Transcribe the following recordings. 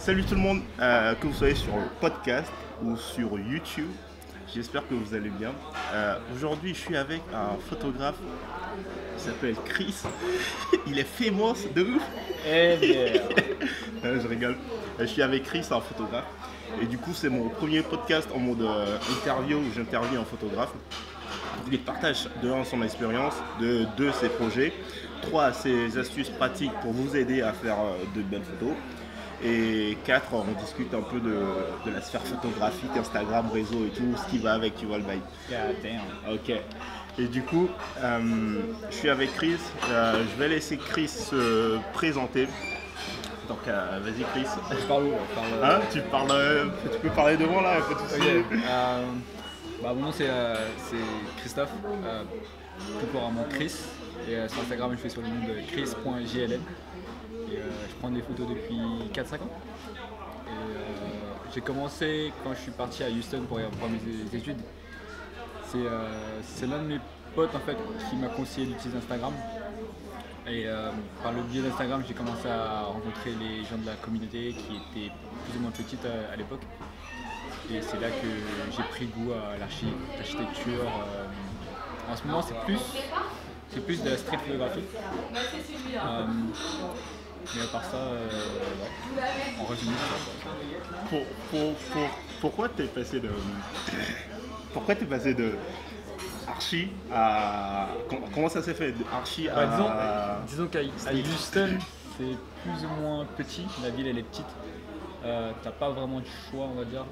Salut tout le monde, que vous soyez sur le podcast ou sur YouTube, j'espère que vous allez bien. Aujourd'hui je suis avec un photographe qui s'appelle Chris, il est famous de ouf. Eh bien. Je rigole, je suis avec Chris, un photographe, et du coup c'est mon premier podcast en mode interview où j'interviewe un photographe. Il partage de 1 son expérience, de 2 ses projets, 3 ses astuces pratiques pour vous aider à faire de belles photos. Et 4, on discute un peu de la sphère photographique, Instagram, réseau et tout, ce qui va avec, tu vois le bail. God damn. Ok. Et du coup, je suis avec Chris. Je vais laisser Chris se présenter. Donc, vas-y Chris. Je parle où? Hein, tu peux parler devant là, pas de soucis. Ok. Mon nom c'est Christophe, tout couramment Chris. Et sur Instagram je fais sur le nom de chris.jln. Et je prends des photos depuis 4-5 ans. Et j'ai commencé quand je suis parti à Houston pour mes études. C'est l'un de mes potes en fait qui m'a conseillé d'utiliser Instagram. Et par le biais d'Instagram, j'ai commencé à rencontrer les gens de la communauté qui étaient plus ou moins petites à l'époque. Et c'est là que j'ai pris goût à l'architecture. En ce moment, c'est plus de la street photographie. Mais à part ça, en résumé, Pourquoi t'es passé de archi à... Comment ça s'est fait de archi à... Disons qu'à Houston, c'est plus ou moins petit, la ville elle est petite. T'as pas vraiment de choix, on va dire.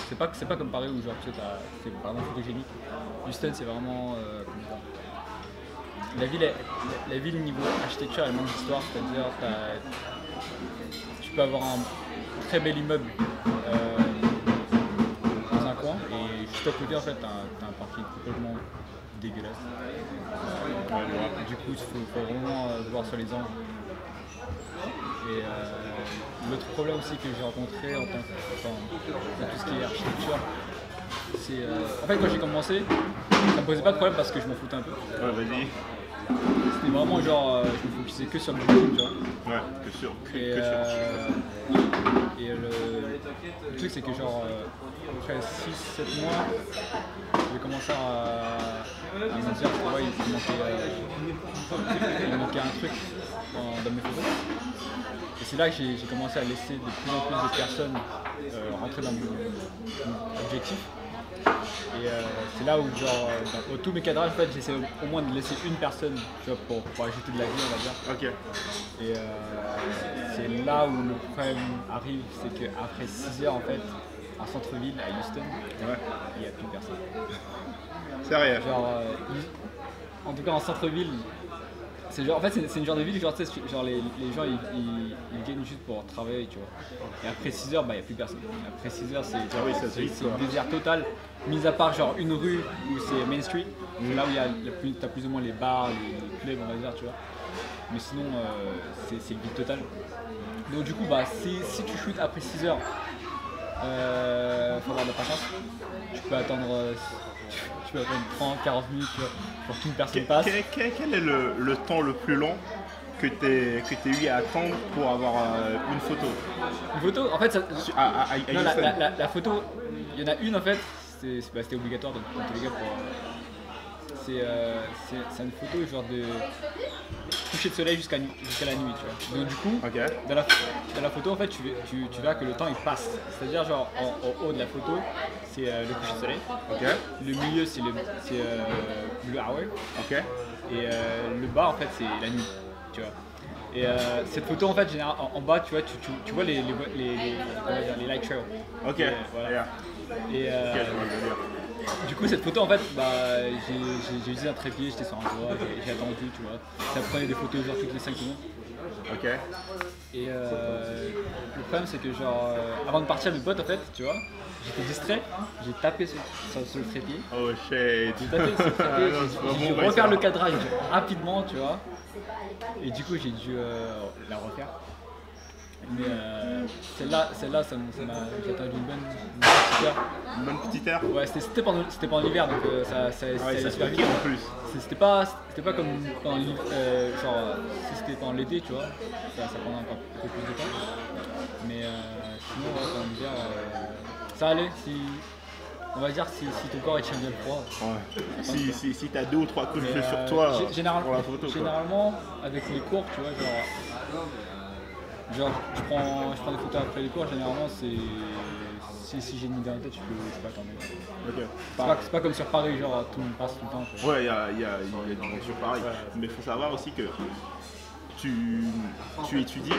C'est pas comme Paris où genre c'est vraiment photogénique. Houston c'est vraiment la ville niveau architecture elle manque d'histoire, c'est-à-dire tu peux avoir un très bel immeuble dans un coin et juste à côté en fait t'as un parking complètement dégueulasse. Du coup il faut vraiment voir sur les angles. Et l'autre problème aussi que j'ai rencontré dans tout ce qui est architecture, c'est en fait quand j'ai commencé, ça me posait pas de problème parce que je m'en foutais un peu. Ouais, vas-y. C'était vraiment genre, je me focusais que sur le YouTube, tu vois. Ouais, que sur. Et le truc c'est que genre après 6-7 mois, j'ai commencé à me dire ouais, il manquait un truc dans mes photos. Et c'est là que j'ai commencé à laisser de plus en plus de personnes rentrer dans mon objectif. Et c'est là où genre dans tous mes cadrages en fait, j'essaie au moins de laisser une personne tu vois, pour ajouter de la vie on va dire. Ok. Et c'est là où le problème arrive, c'est qu'après 6 heures en fait, en centre-ville à Houston, Ouais. il n'y a plus personne. Sérieux. Genre, en tout cas en centre-ville, c'est genre, en fait c'est une genre de ville genre, genre les gens ils viennent juste pour travailler tu vois. Et après 6 heures bah il n'y a plus personne. Après 6 heures c'est le désert total, mis à part genre une rue où c'est Main Street, là où t'as plus ou moins les bars, les clubs on va dire tu vois. Mais sinon c'est le vide total. Donc du coup bah si tu shootes après 6 heures, faut avoir de la patience. Tu peux attendre 30-40 minutes pour qu'une personne passe. Quel est le temps le plus long que tu eu à attendre pour avoir une photo? Une photo, en fait, non, la photo, il y en a une en fait, c'était obligatoire dans tous les cas c'est une photo genre de coucher de soleil jusqu'à la nuit, tu vois. Donc du coup, okay. dans la photo en fait, tu verras que le temps il passe. C'est-à-dire genre en haut de la photo, c'est le coucher de soleil. Okay. Le milieu c'est blue hour. Okay. Et le bas en fait c'est la nuit, tu vois. Et cette photo en fait généralement en bas tu vois tu vois les light trails. Ok. Voilà. Yeah. Et du coup cette photo en fait j'ai utilisé un trépied, j'étais sur un toit, j'ai attendu tu vois. Ça prenait des photos genre toutes les 5 secondes. Ok. Et le problème c'est que genre avant de partir mes potes en fait tu vois, j'étais distrait, j'ai tapé sur le trépied. Oh shit. J'ai tapé sur le trépied, j'ai dû refaire le cadrage rapidement tu vois. Et du coup j'ai dû la refaire. Mais celle-là, j'ai attendu une bonne petite heure. Une bonne petite heure? Ouais, c'était pendant l'hiver donc ça allait super vite. En plus. C'était pas comme pendant l'hiver, genre si c'était pendant l'été tu vois, ça prendrait encore un peu plus de temps. Mais sinon, ouais, en hiver, ça allait. On va dire si ton corps il tient bien le froid. Ouais. Si t'as 2 ou 3 coups de feu sur toi pour la photo. Généralement, avec les cours, tu vois, genre je prends des photos après les cours, généralement si j'ai une idée en tête, je peux pas quand même. Okay. C'est pas comme sur Paris, genre tout le monde passe tout le temps. Quoi. Ouais, il y a du monde sur Paris. Ouais. Mais il faut savoir aussi que tu étudies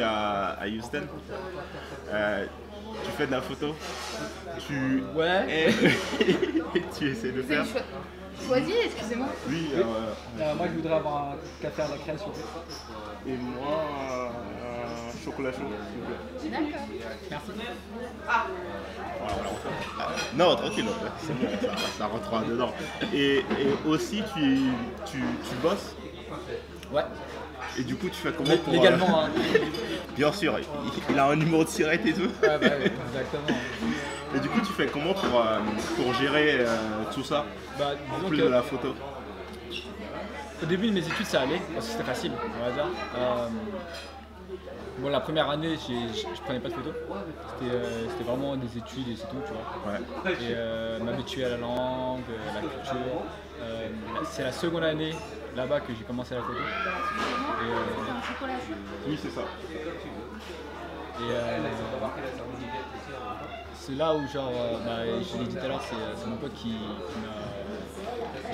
à Houston, tu fais de la photo, ouais. et tu essaies de faire. Choisi, excusez-moi. Oui. Moi, je voudrais avoir un café à la crème, s'il vous plaît. Et moi, chocolat chaud, s'il vous plaît. D'accord. Merci. Non, tranquille, c'est bon, ça rentrera dedans. Et aussi, tu bosses. Ouais. Et du coup, tu fais comment pour... Légalement, hein. Bien sûr, il a un numéro de sirette et tout. Ouais, bah, exactement. Et du coup, tu fais comment pour gérer tout ça, en plus de la photo? Au début de mes études, ça allait, parce que c'était facile, on va dire. Bon, la première année, je prenais pas de photos. C'était vraiment des études et c'est tout, tu vois. Ouais. Et m'habituer à la langue, la culture. C'est la seconde année là-bas que j'ai commencé la photo. Oui, c'est ça. Et c'est là où, genre, je l'ai dit tout à l'heure, c'est mon pote qui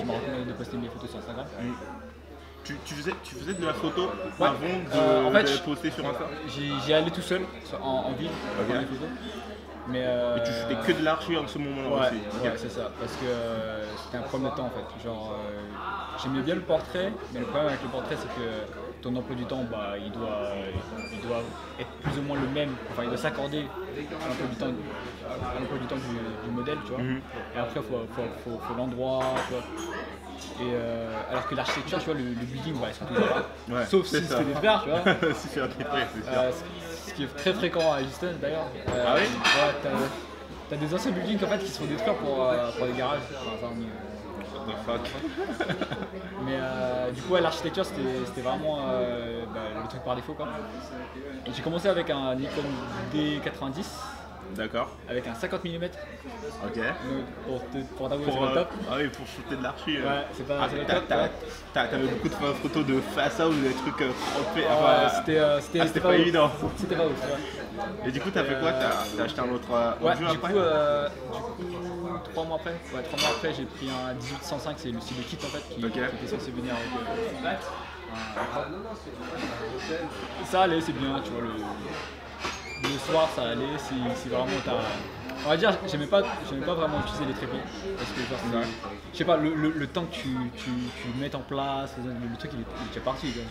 m'a recommandé de poster mes photos sur Instagram. Tu faisais de la photo avant de poster sur Instagram? J'y allais tout seul en ville pour prendre des photos. Mais tu faisais que de l'archi en ce moment-là aussi? Ouais, c'est ça, parce que c'était un problème de temps en fait. Genre, j'aimais bien le portrait, mais le problème avec le portrait c'est que ton emploi du temps, il doit être plus ou moins le même, enfin il doit s'accorder à l'emploi du temps du modèle, tu vois. Et après il faut l'endroit, tu vois. Et alors que l'architecture, tu vois, le building, ils sont toujours là. Ouais, sauf si c'est des frères, tu vois. Si c'est des frères, c'est sûr. Ce qui est très fréquent à Houston d'ailleurs. Ah oui? Ouais, t'as des anciens buildings en fait qui se font détruire pour des garages. What the fuck? Mais du coup, l'architecture c'était vraiment le truc par défaut quoi. Et j'ai commencé avec un Nikon D90. D'accord. Avec un 50 mm. Ok. Pour t'avouer, c'est le top. Ah oui, pour shooter de l'archi. Ouais, c'est pas le top. T'avais beaucoup de photos de façade ou des trucs croppés. C'était pas évident. C'était pas ouf. Ouais. Et du coup, t'as fait quoi? T'as acheté un autre ouais, jeu du après? coup, 3 mois après, j'ai pris un 1805, c'est le kit en fait qui était censé venir avec. Ça allait, c'est bien, tu vois. Le soir ça allait, si vraiment t'as... On va dire, j'aimais pas vraiment utiliser les trépieds parce que genre, je sais pas, le temps que tu mettes en place, le truc il est déjà parti genre...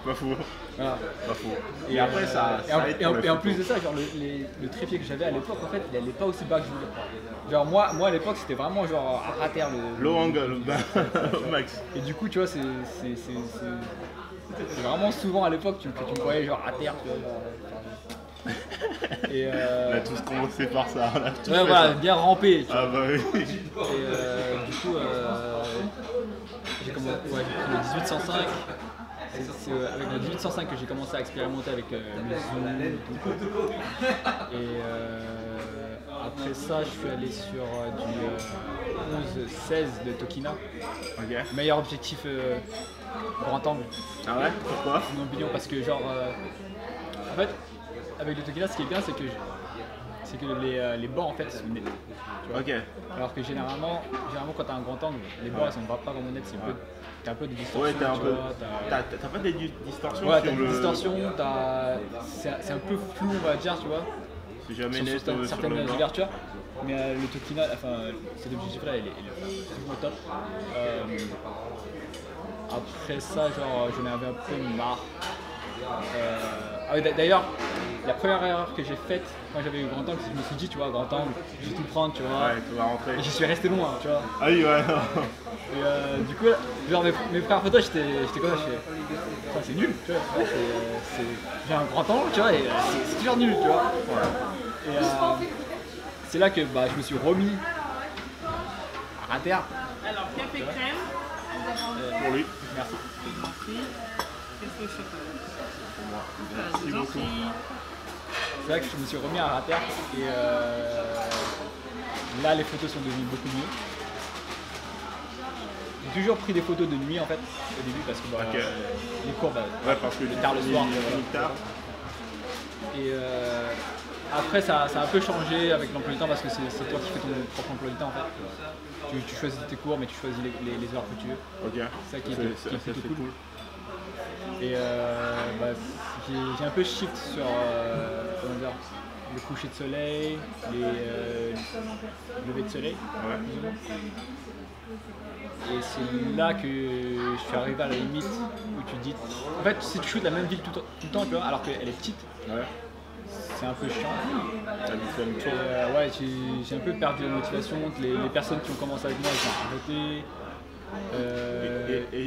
Pas faux. Voilà. Pas faux. Et après ça et en plus de ça, genre le trépied que j'avais à l'époque en fait, il allait pas aussi bas que je voulais. Genre moi à l'époque c'était vraiment genre à terre low angle, au max. Et du coup tu vois c'est vraiment souvent à l'époque que tu me voyais genre à terre, tu vois, genre, et on a tous commencé par ça. Ouais, voilà, bien rampé. Ah bah oui. Et du coup, j'ai pris le 1805. C'est avec le 1805 que j'ai commencé à expérimenter avec le zoom et tout. Et après ça, je suis allé sur du 11-16 de Tokina. Okay. Meilleur objectif grand angle. Ah ouais? Pourquoi? Non, bidon, parce que genre... en fait, avec le Tokina, ce qui est bien, c'est que les bords en fait sont nets. Tu vois. Ok. Alors que généralement quand tu as un grand angle, les bords ils sont pas vraiment nets, t'as un peu de distorsion. Ouais, t'as pas des distorsions? Ouais, t'as des distorsions, c'est un peu flou, on va dire, tu vois. C'est jamais net sur certaines ouvertures. Mais le Tokina, enfin cet objectif là, il est toujours top. Après ça, genre j'en avais un peu marre. Ah oui, d'ailleurs, la première erreur que j'ai faite quand j'avais eu grand angle, c'est que je me suis dit, tu vois, grand angle, je vais tout prendre, tu vois. Ouais, tu vas rentrer. Et j'y suis resté loin, tu vois. Ah oui, ouais. Et du coup, genre mes premières photos, j'étais comme ça, c'est nul, tu vois. J'ai un grand angle, tu vois, et c'est toujours nul, tu vois. Ouais. Et c'est là que je me suis remis à terre. Alors, café crème. Pour lui. Merci. Qu'est-ce que je fais? Merci beaucoup. c'est là que je me suis remis à terre et là les photos sont devenues beaucoup mieux. J'ai toujours pris des photos de nuit en fait au début parce que Ok. les cours parce que tard le soir. il voilà. finit tard. Et après ça a un peu changé avec l'emploi du temps parce que c'est toi qui fais ton propre emploi du temps en fait. Tu choisis tes cours mais tu choisis les heures que tu veux. Ok. C'est ça qui est Ça, plutôt c'est cool. Et j'ai un peu shift sur comment dire, le coucher de soleil, les levées de soleil. Ouais. plus ou moins. Et c'est là que je suis arrivé à la limite où tu dis. En fait, si tu shootes la même ville tout le temps, tu vois, alors qu'elle est petite, Ouais. c'est un peu chiant. T'as vite fait le tour. Ouais, j'ai un peu perdu la motivation. Les personnes qui ont commencé avec moi, elles ont arrêté.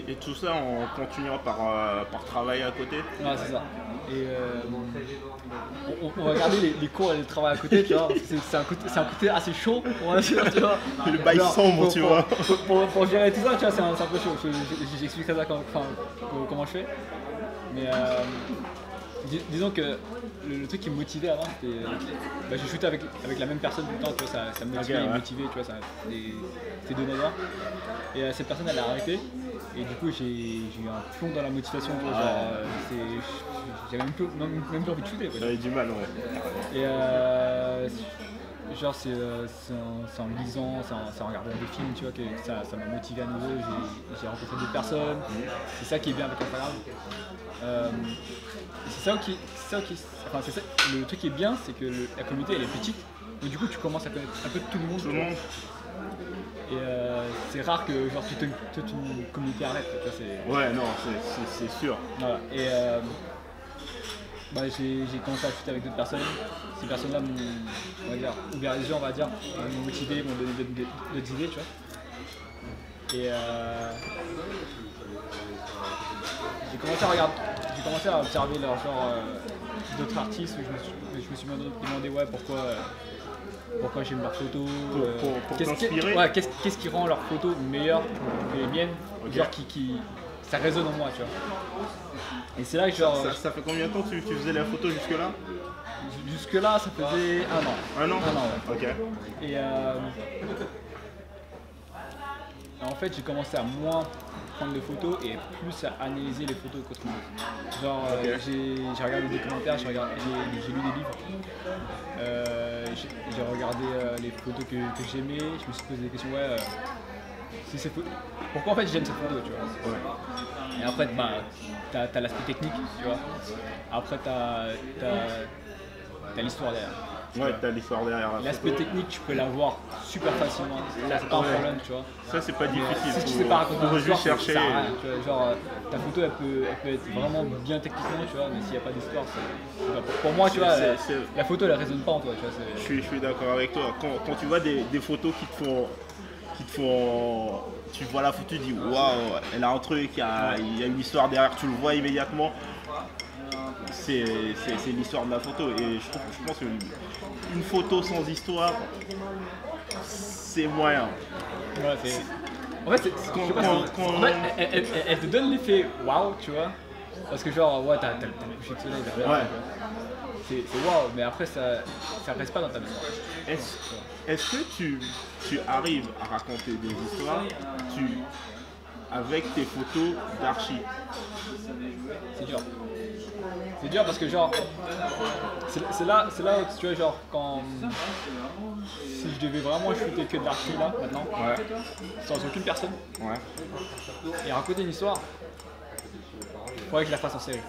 Et tout ça en continuant par travailler à côté. Ouais, c'est ça. Et on va regarder les cours et le travail à côté, tu vois. C'est un côté assez chaud, on va dire, tu vois. Le bail Genre, sombre, tu vois. Pour gérer tout ça, tu vois, c'est un peu chaud. J'expliquerai ça comment je fais. Mais disons que le truc qui me motivait avant, c'était. Je shootais avec la même personne tout le temps, tu vois, ça me motivait, Ok, ouais. il me motivait, tu vois, c'était donnant. Et cette personne, elle a arrêté. Et du coup, j'ai eu un plomb dans la motivation, tu vois, genre, j'avais même plus envie de shooter. Quoi. J'avais du mal, ouais. Et genre, c'est en lisant, c'est en regardant des films, tu vois, que ça m'a motivé à nouveau. J'ai rencontré d'autres personnes. C'est ça qui est bien avec Instagram. Le truc qui est bien, c'est que la communauté elle est petite. Donc du coup, tu commences à connaître un peu tout le monde. Tout le monde. Et c'est rare que genre toute une communauté arrête. Tu vois, Ouais, non, c'est sûr. voilà. Et j'ai commencé à shooter avec d'autres personnes. Ces personnes-là m'ont, on va dire, ouvert les yeux, on va dire, m'ont motivé, m'ont donné d'autres idées, tu vois. Et j'ai commencé à observer leur genre d'autres artistes où je me suis demandé ouais pourquoi j'aime leurs photos, Pour qu'est-ce t'inspirer. qu'est-ce qui rend leurs photos meilleures que les miennes, Ok. genre qui ça résonne en moi, tu vois. Et c'est là que genre Ça fait combien de temps que tu faisais la photo jusque-là? jusque là ça faisait un an. Un an. Ouais. Ok. Et en fait, j'ai commencé à moins prendre de photos et plus à analyser les photos qu'autre chose. Genre, Ok. j'ai regardé des commentaires, j'ai lu des livres, j'ai regardé les photos que j'aimais, je me suis posé des questions, pourquoi en fait j'aime cette photo, tu vois. Ouais. Et après, t'as l'aspect technique, tu vois. Après, t'as l'histoire derrière. Ouais, t'as l'histoire derrière la L'aspect photo. technique, tu peux l'avoir super facilement. Ça, c'est pas un Ouais. problème, tu vois. Ça, c'est pas difficile. Si tu sais pas raconter Faut une histoire, juste chercher. ça sert à rien, tu vois. Genre, ta photo, elle peut être vraiment bien techniquement, tu vois, mais s'il n'y a pas d'histoire, pour moi, tu vois, la photo, elle résonne pas en toi, tu vois. Je suis d'accord avec toi. Quand tu vois des photos qui te font. Tu vois la photo, tu dis waouh, elle a un truc, il y a une histoire derrière, tu le vois immédiatement. C'est l'histoire de la photo. Et je pense qu'une photo sans histoire, c'est moyen. Ouais, en fait, en fait, elle te donne l'effet waouh, tu vois. Parce que genre, ouais, t'as le coucher de soleil derrière. Ouais. C'est waouh, mais après, ça reste pas dans ta mémoire. Est-ce que tu arrives à raconter des histoires avec tes photos d'archi? C'est dur. C'est dur parce que genre, c'est là où tu vois genre si je devais vraiment shooter que de l'archi là maintenant, Ouais. sans aucune personne, Ouais. et raconter une histoire, faudrait que je la fasse en série.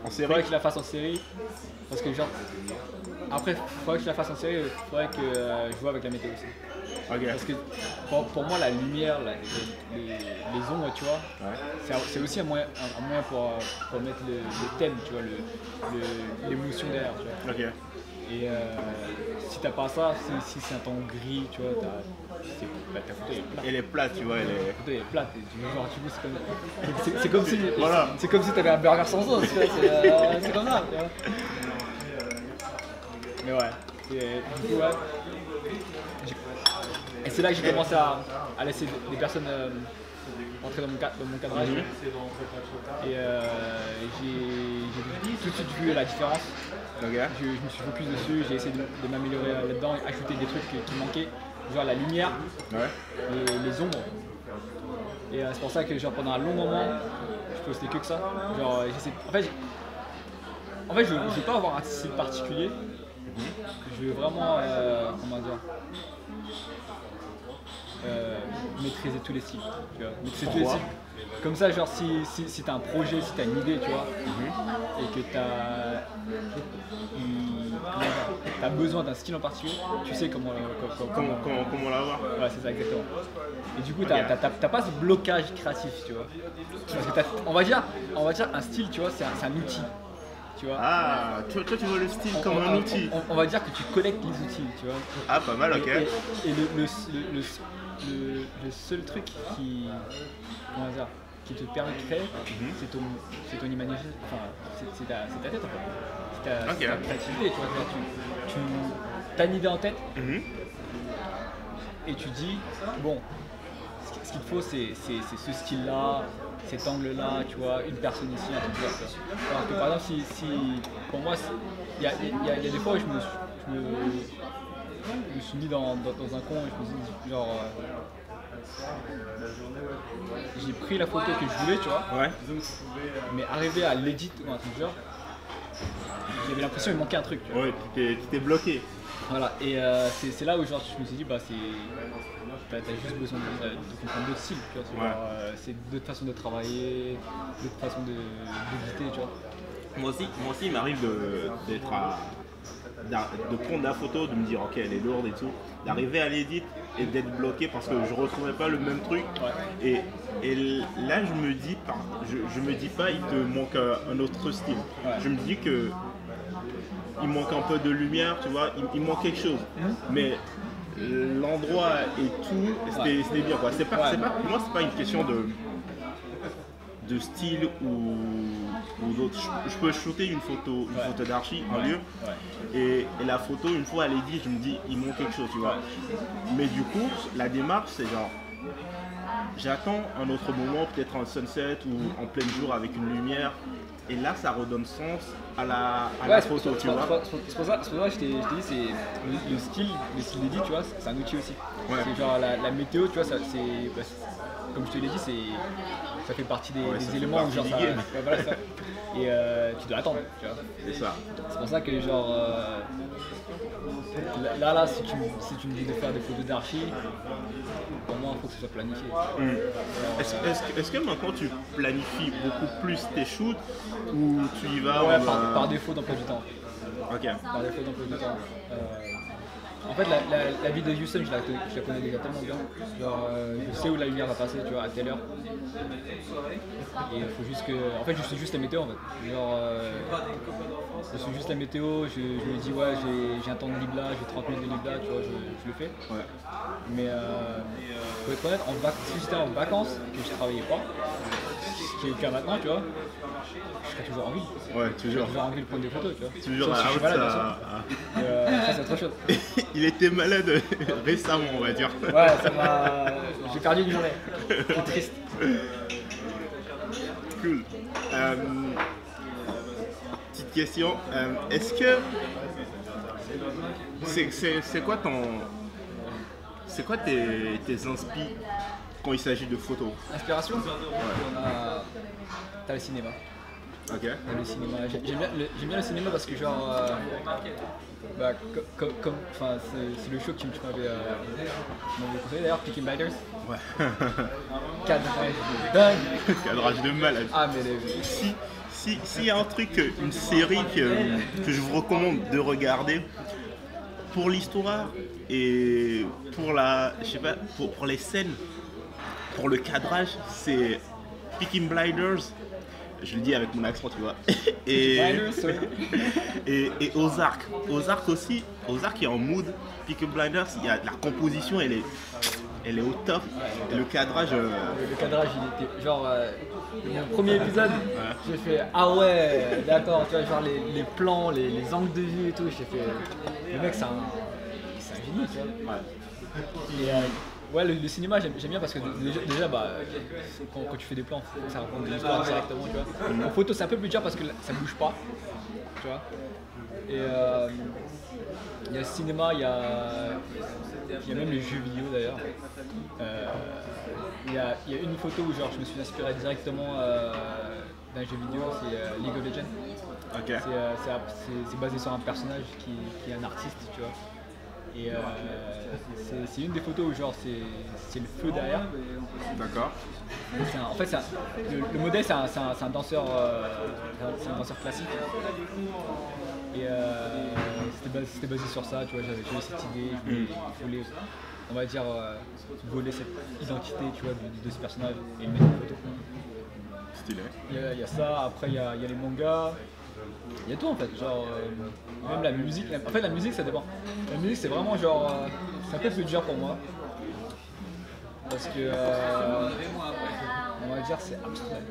En série? Faudrait que je la fasse en série parce que genre, après faudrait que je la fasse en série, faudrait que je joue avec la météo aussi. Ok. Parce que pour moi la lumière, les ombres, tu vois, Ouais. c'est aussi un moyen pour mettre le thème, tu vois, l'émotion derrière, tu vois. Ok. Et si t'as pas ça, si c'est un ton gris, tu vois, ta photo est plate. Elle est plate, tu vois, elle est. Ta photo est plate. Et genre, du coup, c'est comme si. Voilà. C'est comme si t'avais un burger sans sauce, tu vois, c'est comme ça, tu vois. Mais ouais, du coup, ouais. Et c'est là que j'ai commencé à laisser des personnes rentrer dans mon cadrage. Et j'ai tout de suite vu la différence. Ok. Je me suis focus dessus, j'ai essayé de m'améliorer là-dedans, ajouter des trucs qui manquaient, genre la lumière, les ombres. Et c'est pour ça que genre pendant un long moment, je postais que ça. Genre, en fait, je veux pas avoir un style particulier. Je veux vraiment, comment dire, maîtriser tous les styles. Tu vois, maîtriser tous les styles. Comme ça, genre si t'as un projet, si t'as une idée, tu vois, et que t'as besoin d'un style en particulier, tu sais comment l'avoir. Ouais, c'est ça exactement. Et du coup, t'as pas ce blocage créatif, tu vois. Parce que on va dire un style, tu vois, c'est un outil. Tu vois. Ah, toi tu vois le style comme un outil. On va dire que tu collectes les outils, tu vois. Ah, pas mal, ok. Et le seul truc qui te permet de créer, c'est ton imagination, enfin, c'est ta tête en fait. C'est ta créativité, tu vois. Tu as une idée en tête et tu dis, bon, ce qu'il te faut c'est ce style-là, cet angle-là, tu vois, une personne ici, un truc là. Alors que par exemple, si pour moi, il y a des fois où je me suis mis dans un coin et je me suis dit, genre, j'ai pris la photo que je voulais, tu vois, mais arrivé à l'édit ou un truc genre, j'avais l'impression qu'il manquait un truc. Tu vois. Ouais, tu t'es bloqué. Voilà, et c'est là où genre, je me suis dit, bah t'as juste besoin de comprendre d'autres styles, tu vois, c'est d'autres façons de travailler, d'autres façons d'éditer, tu vois. Moi aussi, il m'arrive de prendre la photo, de me dire ok elle est lourde et tout, d'arriver à l'édit et d'être bloqué parce que je retrouvais pas le même truc. Et là je me dis pas il te manque un autre style. Je me dis que il manque un peu de lumière, tu vois, il manque quelque chose. Mais l'endroit et tout, c'était bien quoi. Pour moi c'est pas une question de style ou d'autres. Je peux shooter une photo d'archi en lieu et la photo une fois elle est dit, je me dis il manque quelque chose, tu vois. Mais du coup la démarche c'est genre j'attends un autre moment, peut-être un sunset ou en plein jour avec une lumière. Et là, ça redonne sens à la photo, tu vois. C'est pour ça que je t'ai dit, c'est le style d'édit, tu vois, c'est un outil aussi. C'est genre la météo, tu vois, comme je te l'ai dit, ça fait partie des éléments où genre ça. Voilà ça. Et tu dois attendre, tu vois. C'est ça. C'est pour ça que genre là si tu me dis de faire des photos d'archi, pour moi il faut que ce soit planifié. Est-ce que maintenant tu planifies beaucoup plus tes shoots ou tu y vas par défaut d'emploi du temps. Ok. Par défaut d'emploi du temps. En fait, la ville de Houston, je la connais déjà tellement bien. Genre, je sais où la lumière va passer, tu vois, à telle heure. Et il faut juste que. En fait, je suis juste la météo en fait. Genre, je suis juste la météo, je me dis, ouais, j'ai un temps de libre là, j'ai 30 minutes de libre là, tu vois, je le fais. Mais pour être honnête, si j'étais en vacances et que je travaillais pas, ce qui est le cas maintenant, tu vois, je serais toujours en ville. Toujours en ville de prendre des photos, tu vois. Toujours si je suis malade, bien sûr. Ça, c'est trop chaud. Il était malade récemment, on va dire. Ouais, ça m'a. J'ai perdu une journée. C'est triste. Cool. Petite question. Est-ce que. C'est quoi tes inspi quand il s'agit de photos? Inspiration? T'as le cinéma. Ok. Le cinéma. J'aime bien le cinéma parce que genre, c'est le show que tu m'avais conseillé d'ailleurs, Peaky Blinders. Ouais. Cadrage de dingue. Cadrage de malade. Ah mais s'il y a un truc, une série que je vous recommande de regarder pour l'histoire et pour pour les scènes, pour le cadrage, c'est Peaky Blinders. Je le dis avec mon accent, tu vois. et Ozark. Ozark aussi. Ozark est en mood. Peaky Blinders, la composition, elle est au top. Et le cadrage. Le cadrage, il était genre. Mon premier épisode, j'ai fait ah ouais, d'accord, tu vois, genre les plans, les angles de vue et tout. J'ai fait. Le mec, c'est un génie, tu vois. Ouais, le cinéma, j'aime bien parce que déjà bah, quand tu fais des plans, ça raconte de l'histoire directement, tu vois. En photo, c'est un peu plus dur parce que ça bouge pas, tu vois. Et il y a le cinéma, il y a même les jeux vidéo d'ailleurs. Il y a une photo où genre, je me suis inspiré directement d'un jeu vidéo, c'est League of Legends. Ok. C'est basé sur un personnage qui est un artiste, tu vois. Et c'est une des photos où genre c'est le feu derrière. D'accord. En fait, le modèle c'est un danseur, c'est un danseur classique. Et c'était basé sur ça, tu vois. J'avais cette idée, je voulais on va dire voler cette identité, tu vois, de ce personnage et le mettre en photo. Stylé. Il y a ça, après il y a les mangas. Il y a tout en fait, genre même la musique. En fait la musique ça dépend. La musique c'est vraiment genre c'est un peu plus dur pour moi. Parce que on va dire c'est abstrait.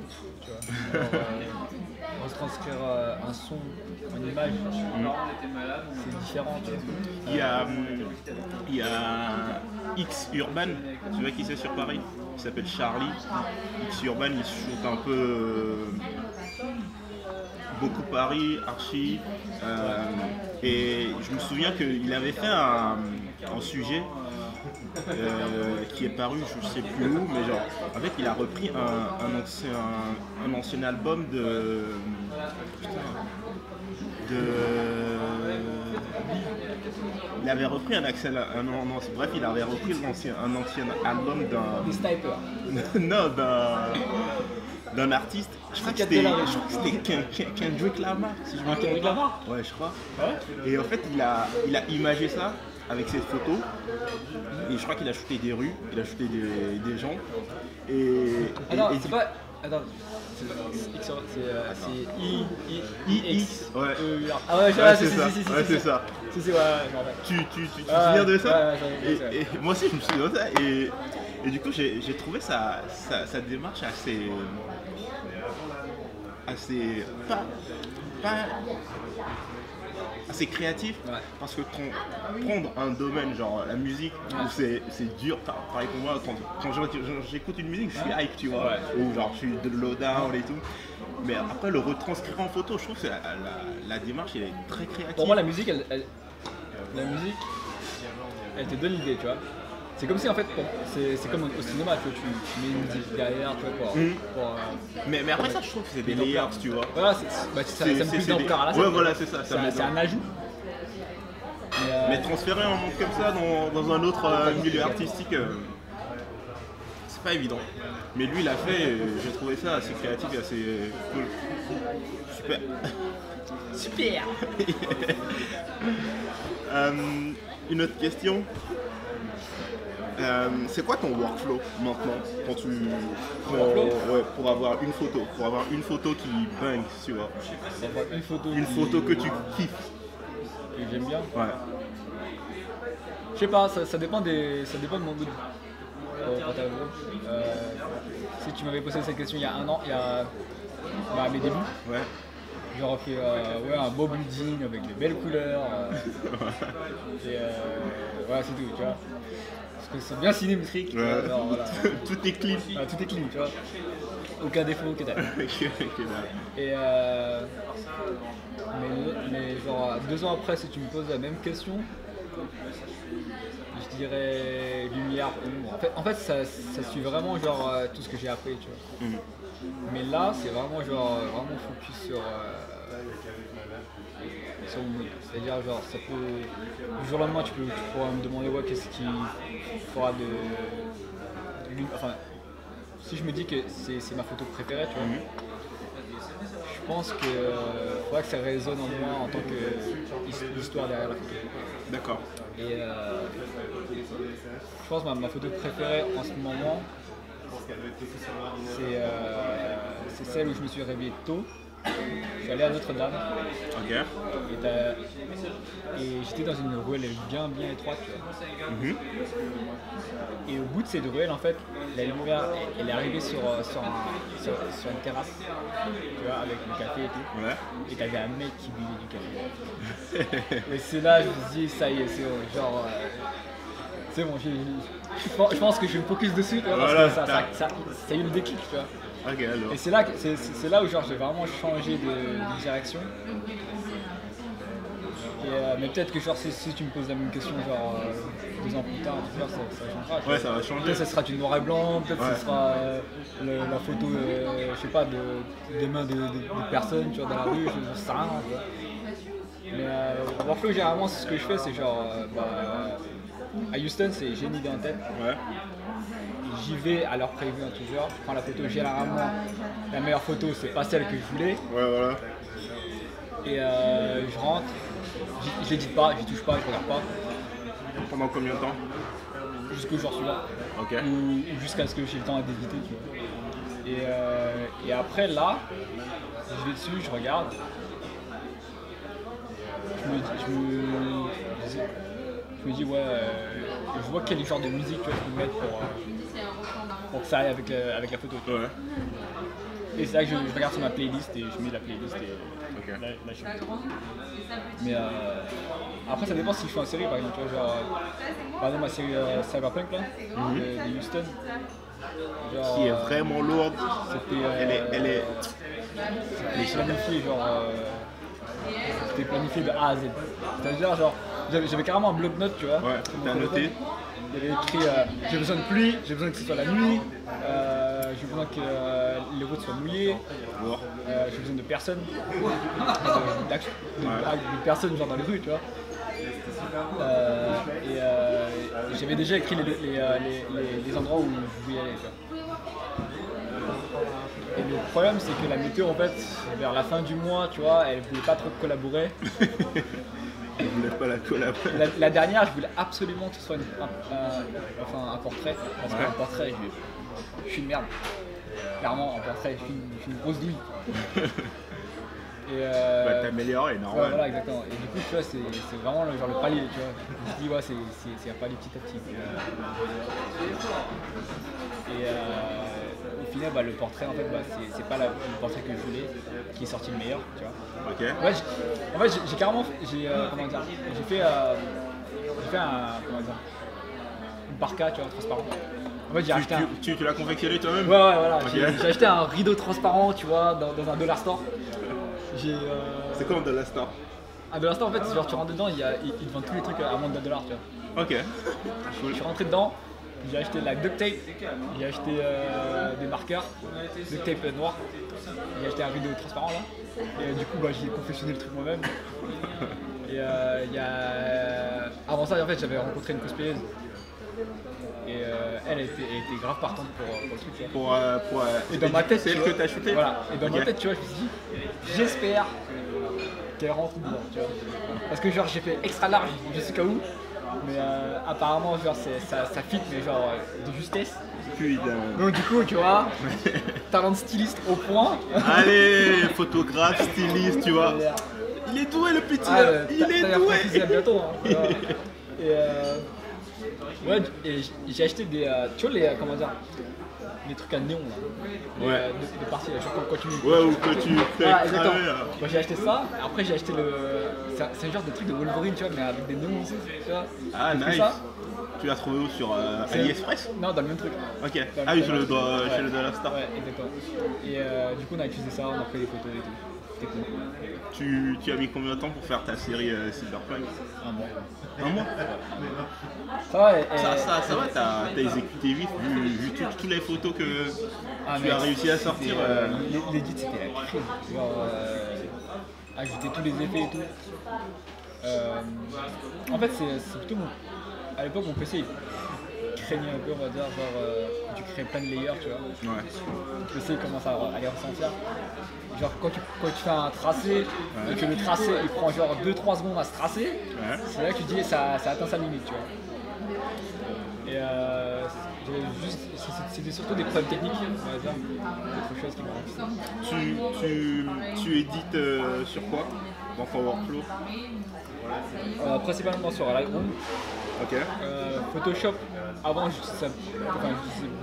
Tu vois. Genre, retranscrire un son, une image, c'est différent. Tu vois. Il y a X Urban, tu vois qui c'est sur Paris? Il s'appelle Charlie. X Urban, il shoot un peu beaucoup Paris, Archie. Et je me souviens qu'il avait fait un sujet qui est paru, je sais plus où, mais genre, en fait, il a repris un ancien album il avait repris bref, il avait repris un ancien album Des snipers. non, d'un artiste. Je crois que c'était Kendrick Lamar, si je me trompe. Kendrick Lamar? Ouais, je crois. Ouais. Et en fait, il a imagé ça avec ses photos. Et je crois qu'il a shooté des rues, il a shooté des gens. Attends, c'est pas. Attends, c'est IX. Ouais. Ah ouais, c'est ça. Ouais, c'est ça. Si, ouais, je m'en rappelle. Tu te souviens de ça? Ouais, et moi aussi, je me souviens de ça. Et du coup, j'ai trouvé sa démarche assez assez créatif, parce que prendre un domaine genre la musique où c'est dur, pareil pour moi quand j'écoute une musique je suis hype, tu vois, ou genre je suis de lowdown et tout, mais après le retranscrire en photo, je trouve que la démarche elle est très créative. Pour moi la musique elle te donne l'idée, tu vois. C'est comme si en fait, c'est comme au cinéma, tu vois, tu mets une musique derrière, tu vois, pour mais après ça, je trouve que c'est des layers, tu vois. Voilà, ça me plus d'ampleur à la scène. Ouais, voilà, c'est ça. C'est un ajout. Mais transférer un monde comme ça dans un autre milieu artistique, c'est pas évident. Mais lui, il a fait, et j'ai trouvé ça assez créatif et assez cool. Super. Une autre question. C'est quoi ton workflow maintenant quand pour avoir une photo qui bang, tu vois. Une photo que tu kiffes. Que j'aime bien. Ouais. Je sais pas, ça dépend de mon mood. Si tu m'avais posé cette question il y a un an, à mes débuts, j'aurais fait un beau building avec des belles couleurs. Et c'est tout, tu vois. Parce que c'est bien cinémétrique. Ouais. Alors, voilà. Tout est clean. Tout est clean, tu vois. Aucun défaut, que dalle. Et mais genre 2 ans après, si tu me poses la même question, je dirais lumière, ombre. En fait ça suit vraiment genre tout ce que j'ai appris, tu vois. Mais là, c'est vraiment genre vraiment focus sur le mood. C'est-à-dire genre ça peut du jour au lendemain tu pourras me demander qu'est-ce qui fera enfin si je me dis que c'est ma photo préférée, tu vois. Je pense que faudra que ça résonne en moi en tant que l'histoire derrière la photo. D'accord. Et je pense que ma photo préférée en ce moment, c'est celle où je me suis réveillé tôt. Je suis allé à Notre-Dame. Ok. Et j'étais dans une ruelle bien étroite, tu vois. Et au bout de cette ruelle, en fait, la lumière, elle est arrivée sur une terrasse, tu vois, avec le café et tout. Ouais. Et t'avais un mec qui buvait du café. Et c'est là, je me suis dit, ça y est, c'est genre. C'est bon, je pense que je vais me focus dessus, tu vois, parce Voilà, que ça a eu le déclic, tu vois. Ok, alors. Et c'est là où genre j'ai vraiment changé de direction. Mais peut-être que genre si tu me poses la même question genre 2 ans plus tard, ça changera. Ouais, ça va changer. Peut-être ça sera du noir et blanc, peut-être Ouais. ce sera la photo, je sais pas, des mains de personnes, tu vois, dans la rue, je sais rien. Tu vois. Mais workflow généralement ce que je fais c'est genre à Houston j'ai une idée en tête. Ouais. J'y vais à l'heure prévue en tout genre, je prends la photo, généralement la meilleure photo c'est pas celle que je voulais Ouais, voilà. et je rentre, je l'édite pas, j'y touche pas, je regarde pas Pendant combien de temps? jusqu'au jour suivant Ok. ou jusqu'à ce que j'ai le temps d'éditer tu vois. Et après là, je vais dessus, je regarde, je me dis ouais, je vois quel genre de musique tu vois, je peux mettre pour que ça aille avec la photo. Tu vois. Ouais. Et c'est là que je regarde sur ma playlist et je mets la playlist et Ok. là je suis. Mais après ça dépend si je fais en série par exemple, tu vois, genre par exemple ma série Cyberpunk là, de Houston. Genre, Qui est vraiment lourde. c'était Elle est. c'était planifié genre c'était planifié de A à Z. C'est-à-dire genre j'avais carrément un bloc-notes tu vois. Ouais, sur mon t'as téléphone. noté. Il y avait écrit j'ai besoin de pluie, j'ai besoin que ce soit la nuit, j'ai besoin que les routes soient mouillées, Lourd. j'ai besoin de personnes, de personnes genre dans les rues, tu vois. J'avais déjà écrit les endroits où je voulais aller, tu vois. Et le problème c'est que la météo en fait, vers la fin du mois, tu vois, elle voulait pas trop collaborer. Je voulais pas la collaborer. La dernière, je voulais absolument que ce soit un portrait, parce qu'un portrait, je suis une merde. Clairement, en portrait, je suis une grosse douille. Et Bah, t'améliores, normal. ouais, voilà, exactement. Et du coup, tu vois, c'est vraiment le palier, tu vois. Je me dis, ouais, c'est un palier petit à petit. Au final, bah, le portrait, en fait, bah, c'est pas le portrait que je voulais qui est sorti le meilleur, tu vois. Ok. Ouais, en fait, j'ai carrément, comment dire, j'ai fait comment dire, une parka, tu vois, transparent. En fait, j'ai acheté un. Tu l'as confectionné toi-même? Ouais, voilà. Ok. J'ai acheté un rideau transparent, tu vois, dans un dollar store. C'est comme de la star. Un dollar store, en fait, genre tu rentres dedans, ils te vendent tous les trucs à moins de $1, tu vois. Ok. Je suis rentré dedans, j'ai acheté la duct tape, j'ai acheté des marqueurs, duct tape noir, j'ai acheté un rideau transparent là. Et du coup, bah, j'ai confectionné le truc moi-même. Et avant ça, en fait, j'avais rencontré une cosplayeuse. Et elle était grave partante pour le truc. Tu vois. Et dans ma tête, c'est elle que t'as shooté? Voilà. Et dans Ok. ma tête, tu vois, je me suis dit, j'espère qu'elle rentre dedans, tu vois. Parce que genre j'ai fait extra large, je sais qu'à où. Mais apparemment, genre ça fit, mais genre de justesse. Putain. Donc du coup, tu vois, talent de styliste au point. Allez, photographe, styliste, tu vois. Il est doué le petit Ah, là. Il est t'as doué. bientôt. Hein, tu vois. Ouais, et j'ai acheté des, tu vois comment dire, les trucs à néon là. Ouais. De parties là, genre quand tu. Ouais, ou que tu fais Ah, exactement. cramer, là. Moi j'ai acheté ça, après j'ai acheté c'est un genre de truc de Wolverine, tu vois, mais avec des néons aussi, tu vois. Ah, J'ai pris nice. ça. Tu l'as trouvé où, sur AliExpress? Non, dans le même truc. Ok. Ah oui, chez le de la star. Ouais, exactement. Et du coup on a utilisé ça, on a pris des photos et tout. C'était cool. Tu as mis combien de temps pour faire ta série Cyberpunk? Un mois. Un mois? Ça va, Ça va, t'as exécuté vite, vu toutes les photos que tu mais as réussi à sortir. L'édit c'était la crise. Genre, ajouter tous les effets et tout. En fait, c'est plutôt à l'époque mon PC il craignait un peu, on va dire, genre tu crées plein de layers, tu vois. Ouais. Le PC commence à les ressentir. Genre quand tu fais un tracé et que le tracé il prend genre 2-3 secondes à se tracer, Ouais. c'est là que tu dis ça atteint sa limite, tu vois. Et c'était surtout des problèmes techniques, on va dire, d'autres choses qui m'ont Tu édites sur quoi dans ton workflow? principalement sur Lightroom. Ok. Photoshop, avant j'utilisais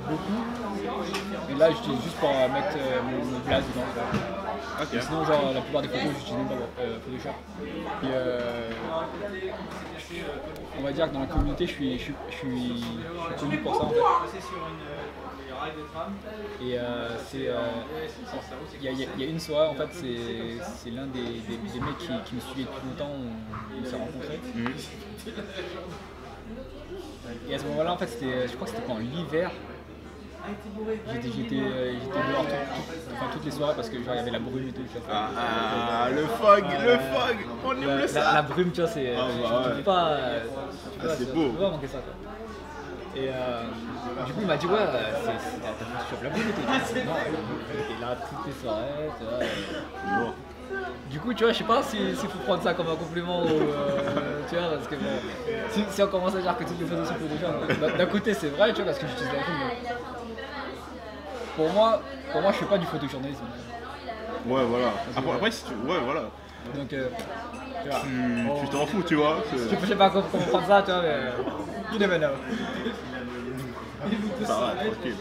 beaucoup, et là j'utilise juste pour mettre mon blaze dedans. Quoi. Ok. Et sinon, genre la plupart des photos j'utilise même pas Photoshop. Et je on va dire que dans la communauté, je suis connu pour ça en fait. Et il y a une soirée, en fait, c'est l'un des mecs qui me suivait depuis longtemps, on s'est rencontrés. Et à ce moment-là, en fait, je crois que c'était pendant l'hiver. J'étais dehors toutes les soirées parce que genre il y avait la brume et tout. Tu vois. Ah, le fog, on aime le ça. La brume, tu vois, c'est. Tu peux pas. C'est beau. Tu peux pas manquer ça, quoi. Et du coup, il m'a dit, ouais, t'as fait la brume et tout. Non, j'étais là toutes les soirées, tu vois. Bon. Du coup, tu vois, je sais pas s'il faut prendre ça comme un compliment ou. Tu vois, parce que bon, si on commence à dire que toutes les photos sont Photoshop, d'un côté, c'est vrai, tu vois, parce que j'utilise la brume. Pour moi, je fais pas du photojournalisme. Ouais, voilà. Après si tu... Ouais, voilà. Donc, tu vois. Tu t'en fous, tu vois. Je sais pas comment prendre ça, tu vois, mais. You never know. Ça va, tranquille.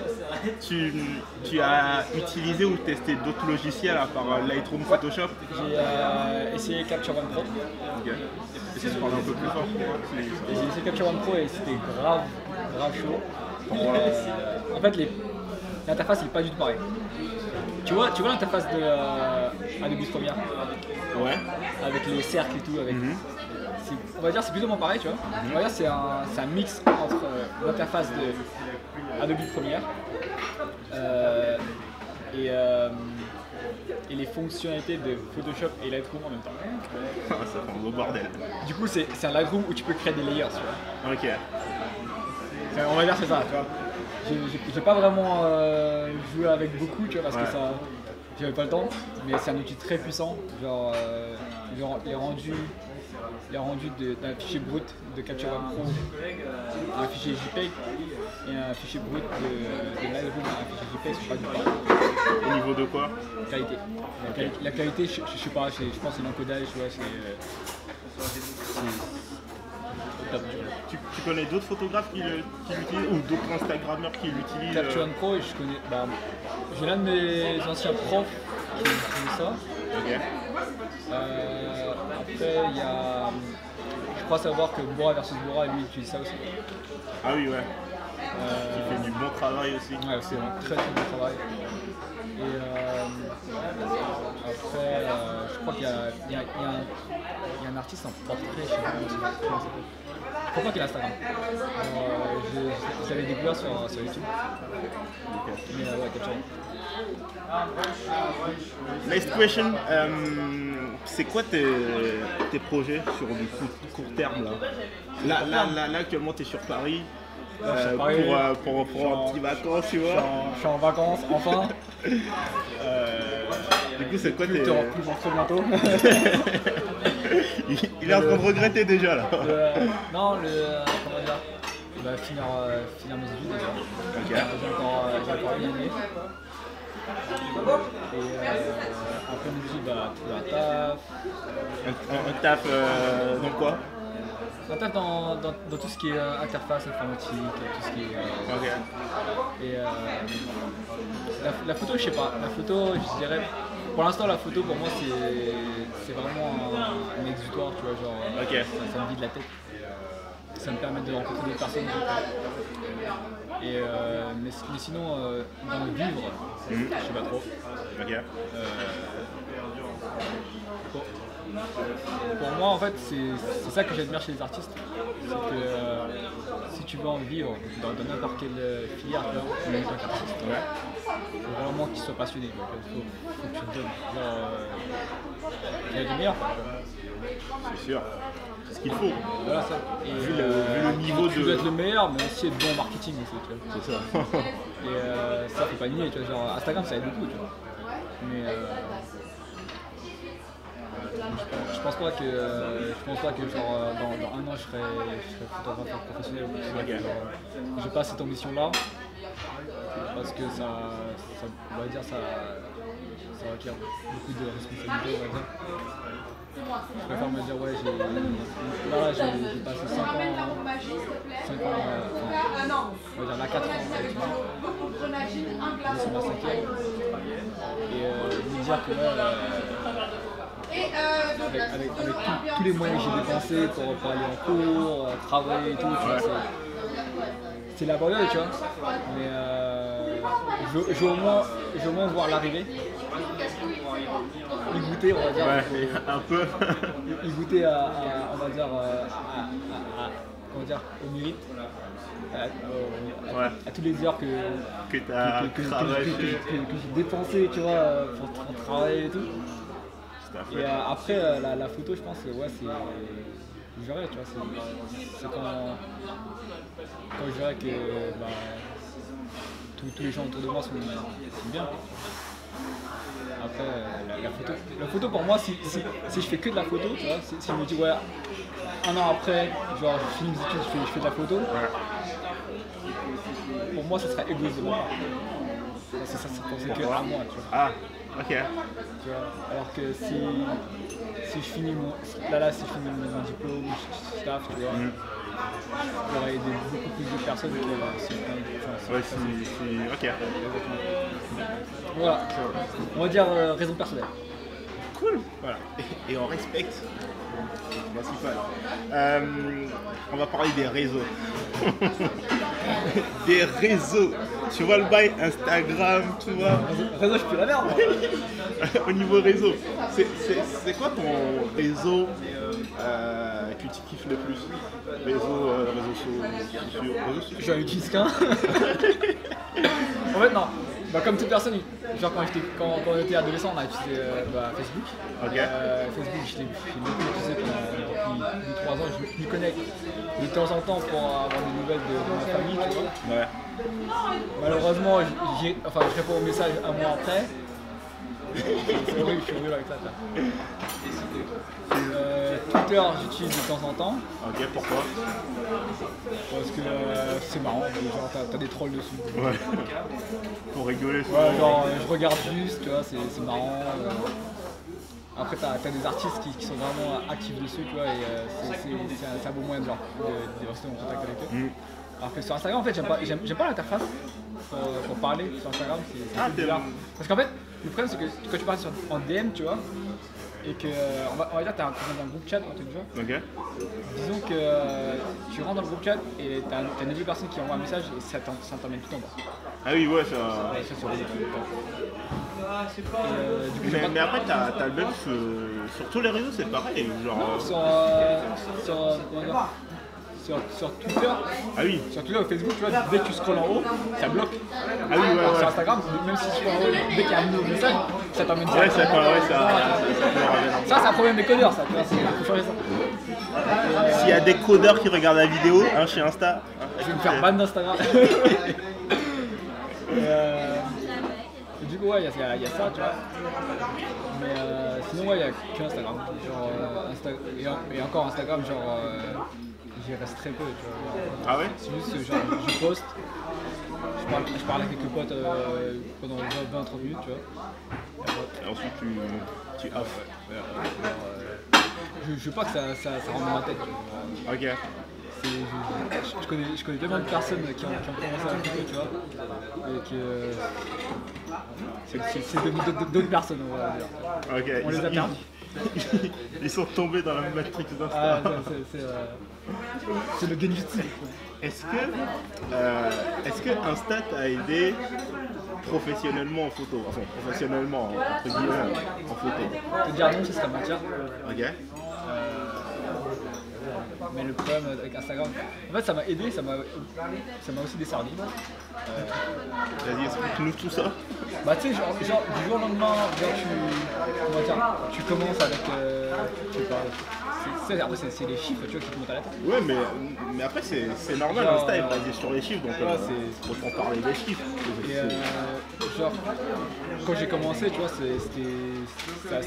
Tu as utilisé ou testé d'autres logiciels à part Lightroom, Photoshop? J'ai essayé Capture One Pro. Ok. Essaye de parler un peu plus fort. J'ai essayé Capture One Pro et c'était grave chaud. En fait, l'interface n'est pas du tout pareille. Tu vois l'interface de Adobe Premiere? Ouais. Avec les cercles et tout. On va dire c'est plus ou moins pareil, tu vois. On va dire c'est un mix entre l'interface de Adobe Premiere et les fonctionnalités de Photoshop et Lightroom en même temps. Ça fait un beau bordel. Du coup, c'est un Lightroom où tu peux créer des layers, tu vois. Ok. On va dire c'est ça, tu vois. J'ai pas vraiment joué avec beaucoup, tu vois, parce que ça, j'avais pas le temps, mais c'est un outil très puissant. Genre, les rendus d'un fichier brut de Capture One Pro, un fichier JPEG et un fichier brut de Lightroom, un fichier JPEG, c'est pas du tout. Au niveau de quoi? Qualité. La qualité, je sais pas, je pense que c'est l'encodage, ouais, c'est top. Tu connais d'autres photographes qui l'utilisent ou d'autres Instagrammeurs qui l'utilisent? Capture One Pro, je connais. J'ai l'un de mes anciens profs qui utilise ça. Ok. Après, il y a. Je crois savoir que Bora versus Bora, lui, utilise ça aussi. Ah oui, ouais. Qui fait du bon travail aussi. Ouais, c'est un très bon travail. Et après, je crois qu'il y a un artiste en portrait, je sais pas comment il s'appelle. Je crois pas qu'il a Instagram. Je l'avais découvert sur YouTube. Mais ouais, Capture. Next question. C'est quoi tes projets sur du court terme là? Là actuellement tu es sur Paris. Pour un petit vacances, tu vois. Je suis en vacances, enfin. Du coup, c'est quoi tes... Tu plus très bientôt. Il est en train de regretter déjà là. Non, comment dire, il va finir mes études déjà. Ok. J'ai encore une année. Et après mes études, trouver un taf. Un taf dans quoi? Un taf dans tout ce qui est interface informatique, tout ce qui est. Ok. Et la photo, je sais pas. La photo, je dirais. Pour l'instant, la photo, pour moi, c'est vraiment un exutoire, tu vois, genre. Ok. Ça me vide la tête. Ça me permet de rencontrer des personnes. Et mais sinon, dans le vivre, je sais pas trop. Ok. Pour moi, en fait, c'est ça que j'admire chez les artistes. C'est que si tu veux en vivre dans n'importe quelle filière, tu vois, en tant qu'artiste, il faut vraiment qu'ils soient passionnés. Il faut que tu te donnes. Il y a du meilleur. C'est sûr. C'est ce qu'il faut. Voilà ça. Et vu le niveau tu dois être le meilleur, mais aussi être bon en marketing aussi. Tu vois. C'est ça. Et ça, faut pas nier. Tu vois, genre, Instagram, ça aide beaucoup. Tu vois. Mais je pense pas que genre, dans un an je serai photographe professionnel. Okay. J'ai pas cette ambition là parce que ça on va dire ça requiert beaucoup de responsabilité, on va dire. Je préfère me dire ouais j'ai passé 5 ans on va dire là 4 ans à étudier. C'est ma 5e. Et me dire que avec tous les moyens que j'ai dépensés pour aller en cours, travailler et tout, tu vois, c'est laborieux, tu vois. Mais je veux au moins voir l'arrivée. Y goûter, on va dire. Ouais, un peu. Y goûter à on va dire, comment dire, au mérite. À tous les heures que tu as travaillé. Que j'ai dépensé, tu vois, pour travailler et tout. Et après, la photo, je pense que ouais, c'est. Je verrai, tu vois, c'est quand je verrai que tous les gens autour de moi sont bien. Après, la photo pour moi, si je fais que de la photo, tu vois, si je me dis, ouais, un an après, genre, je finis mes études, je fais de la photo, pour moi, ça serait égoïste de moi. Ça pensait que à moi, tu vois. Ah, ok. Tu vois, alors que si je finis mon diplôme, je taffe, tu vois, j'aurais aidé beaucoup plus de personnes que ok. Voilà, on va dire raison personnelle. Cool. Voilà. Et on respecte. C'est le principal. On va parler des réseaux. Des réseaux. Tu vois le bail Instagram, tu vois. Réseau, je suis la merde. Au niveau réseau, c'est quoi ton réseau que tu kiffes le plus? Réseau sociaux. J'en utilise qu'un. En fait, non. Comme toute personne, genre quand on était adolescent, on a utilisé Facebook. Okay. Facebook, je l'ai beaucoup utilisé depuis 3 ans, je m'y connecte de temps en temps pour avoir des nouvelles de ma famille, tu vois. Ouais. Malheureusement, je réponds aux messages un mois après. C'est horrible, je suis horrible avec ça. Twitter, j'utilise de temps en temps. Ok, pourquoi? Parce que c'est marrant, genre t'as des trolls dessus. Ouais. Pour rigoler. Ouais, genre je regarde juste, tu vois, c'est marrant. Après t'as des artistes qui sont vraiment actifs dessus, tu vois, et c'est un beau moyen de rester en contact avec eux. Alors que sur Instagram, en fait, j'aime pas l'interface pour parler sur Instagram, c'est un peu bizarre. Parce qu'en fait, le problème c'est que quand tu parles en DM, tu vois, et que on va dire que t'es dans un groupe chat, un truc du genre. Ok. Disons que tu rentres dans le groupe chat et t'as une nouvelle personne qui envoie un message et ça t'emmène tout en bas. Ah oui, ouais, ça. Ça c'est horrible. Mais après, t'as le même sur tous les réseaux, c'est pareil. Genre. Sur Twitter, Ah oui. sur Twitter ou Facebook, tu vois, dès que tu scrolles en haut, ça bloque. Ah oui, ouais. Sur Instagram, même si tu scrolles en haut, dès qu'il y a un nouveau message, ça t'emmène direct. Ouais, Ça, c'est un problème des codeurs, ça, tu vois, faut changer ça. S'il y a des codeurs qui regardent la vidéo, chez Insta. Je vais me faire ban d'Instagram. Et du coup, ouais, il y a ça, tu vois. Mais sinon, ouais, il n'y a qu'Instagram. Et encore Instagram, genre, j'y reste très peu, tu vois. Ah ouais? C'est juste, genre, je poste, je parle à quelques potes pendant 20-30 minutes, tu vois. Et ensuite, tu off. Je veux pas que ça rentre dans ma tête, tu vois. Ok. Je connais tellement de personnes qui ont commencé à la photo, tu vois, et que c'est devenu d'autres personnes, on va dire. Ok. On les a perdus. Ils sont tombés dans la matrix d'Insta. Ah, c'est le genjutsu. Est-ce que Insta t'a aidé professionnellement en photo? Enfin, professionnellement, entre guillemets, en photo. Te dire non, c'est ce serait mentir. Ok. Mais le problème avec Instagram, en fait, ça m'a aidé, ça m'a aussi desservi. Vas-y, explique-nous tout ça. Bah tu sais, genre du jour au lendemain, tu commences avec, je sais pas, après c'est les chiffres, tu vois, qui te montent à la tête. Ouais, mais après c'est normal, Genre, Insta est basé sur les chiffres, donc ouais, autant parler des chiffres. Et genre, quand j'ai commencé, tu vois, ça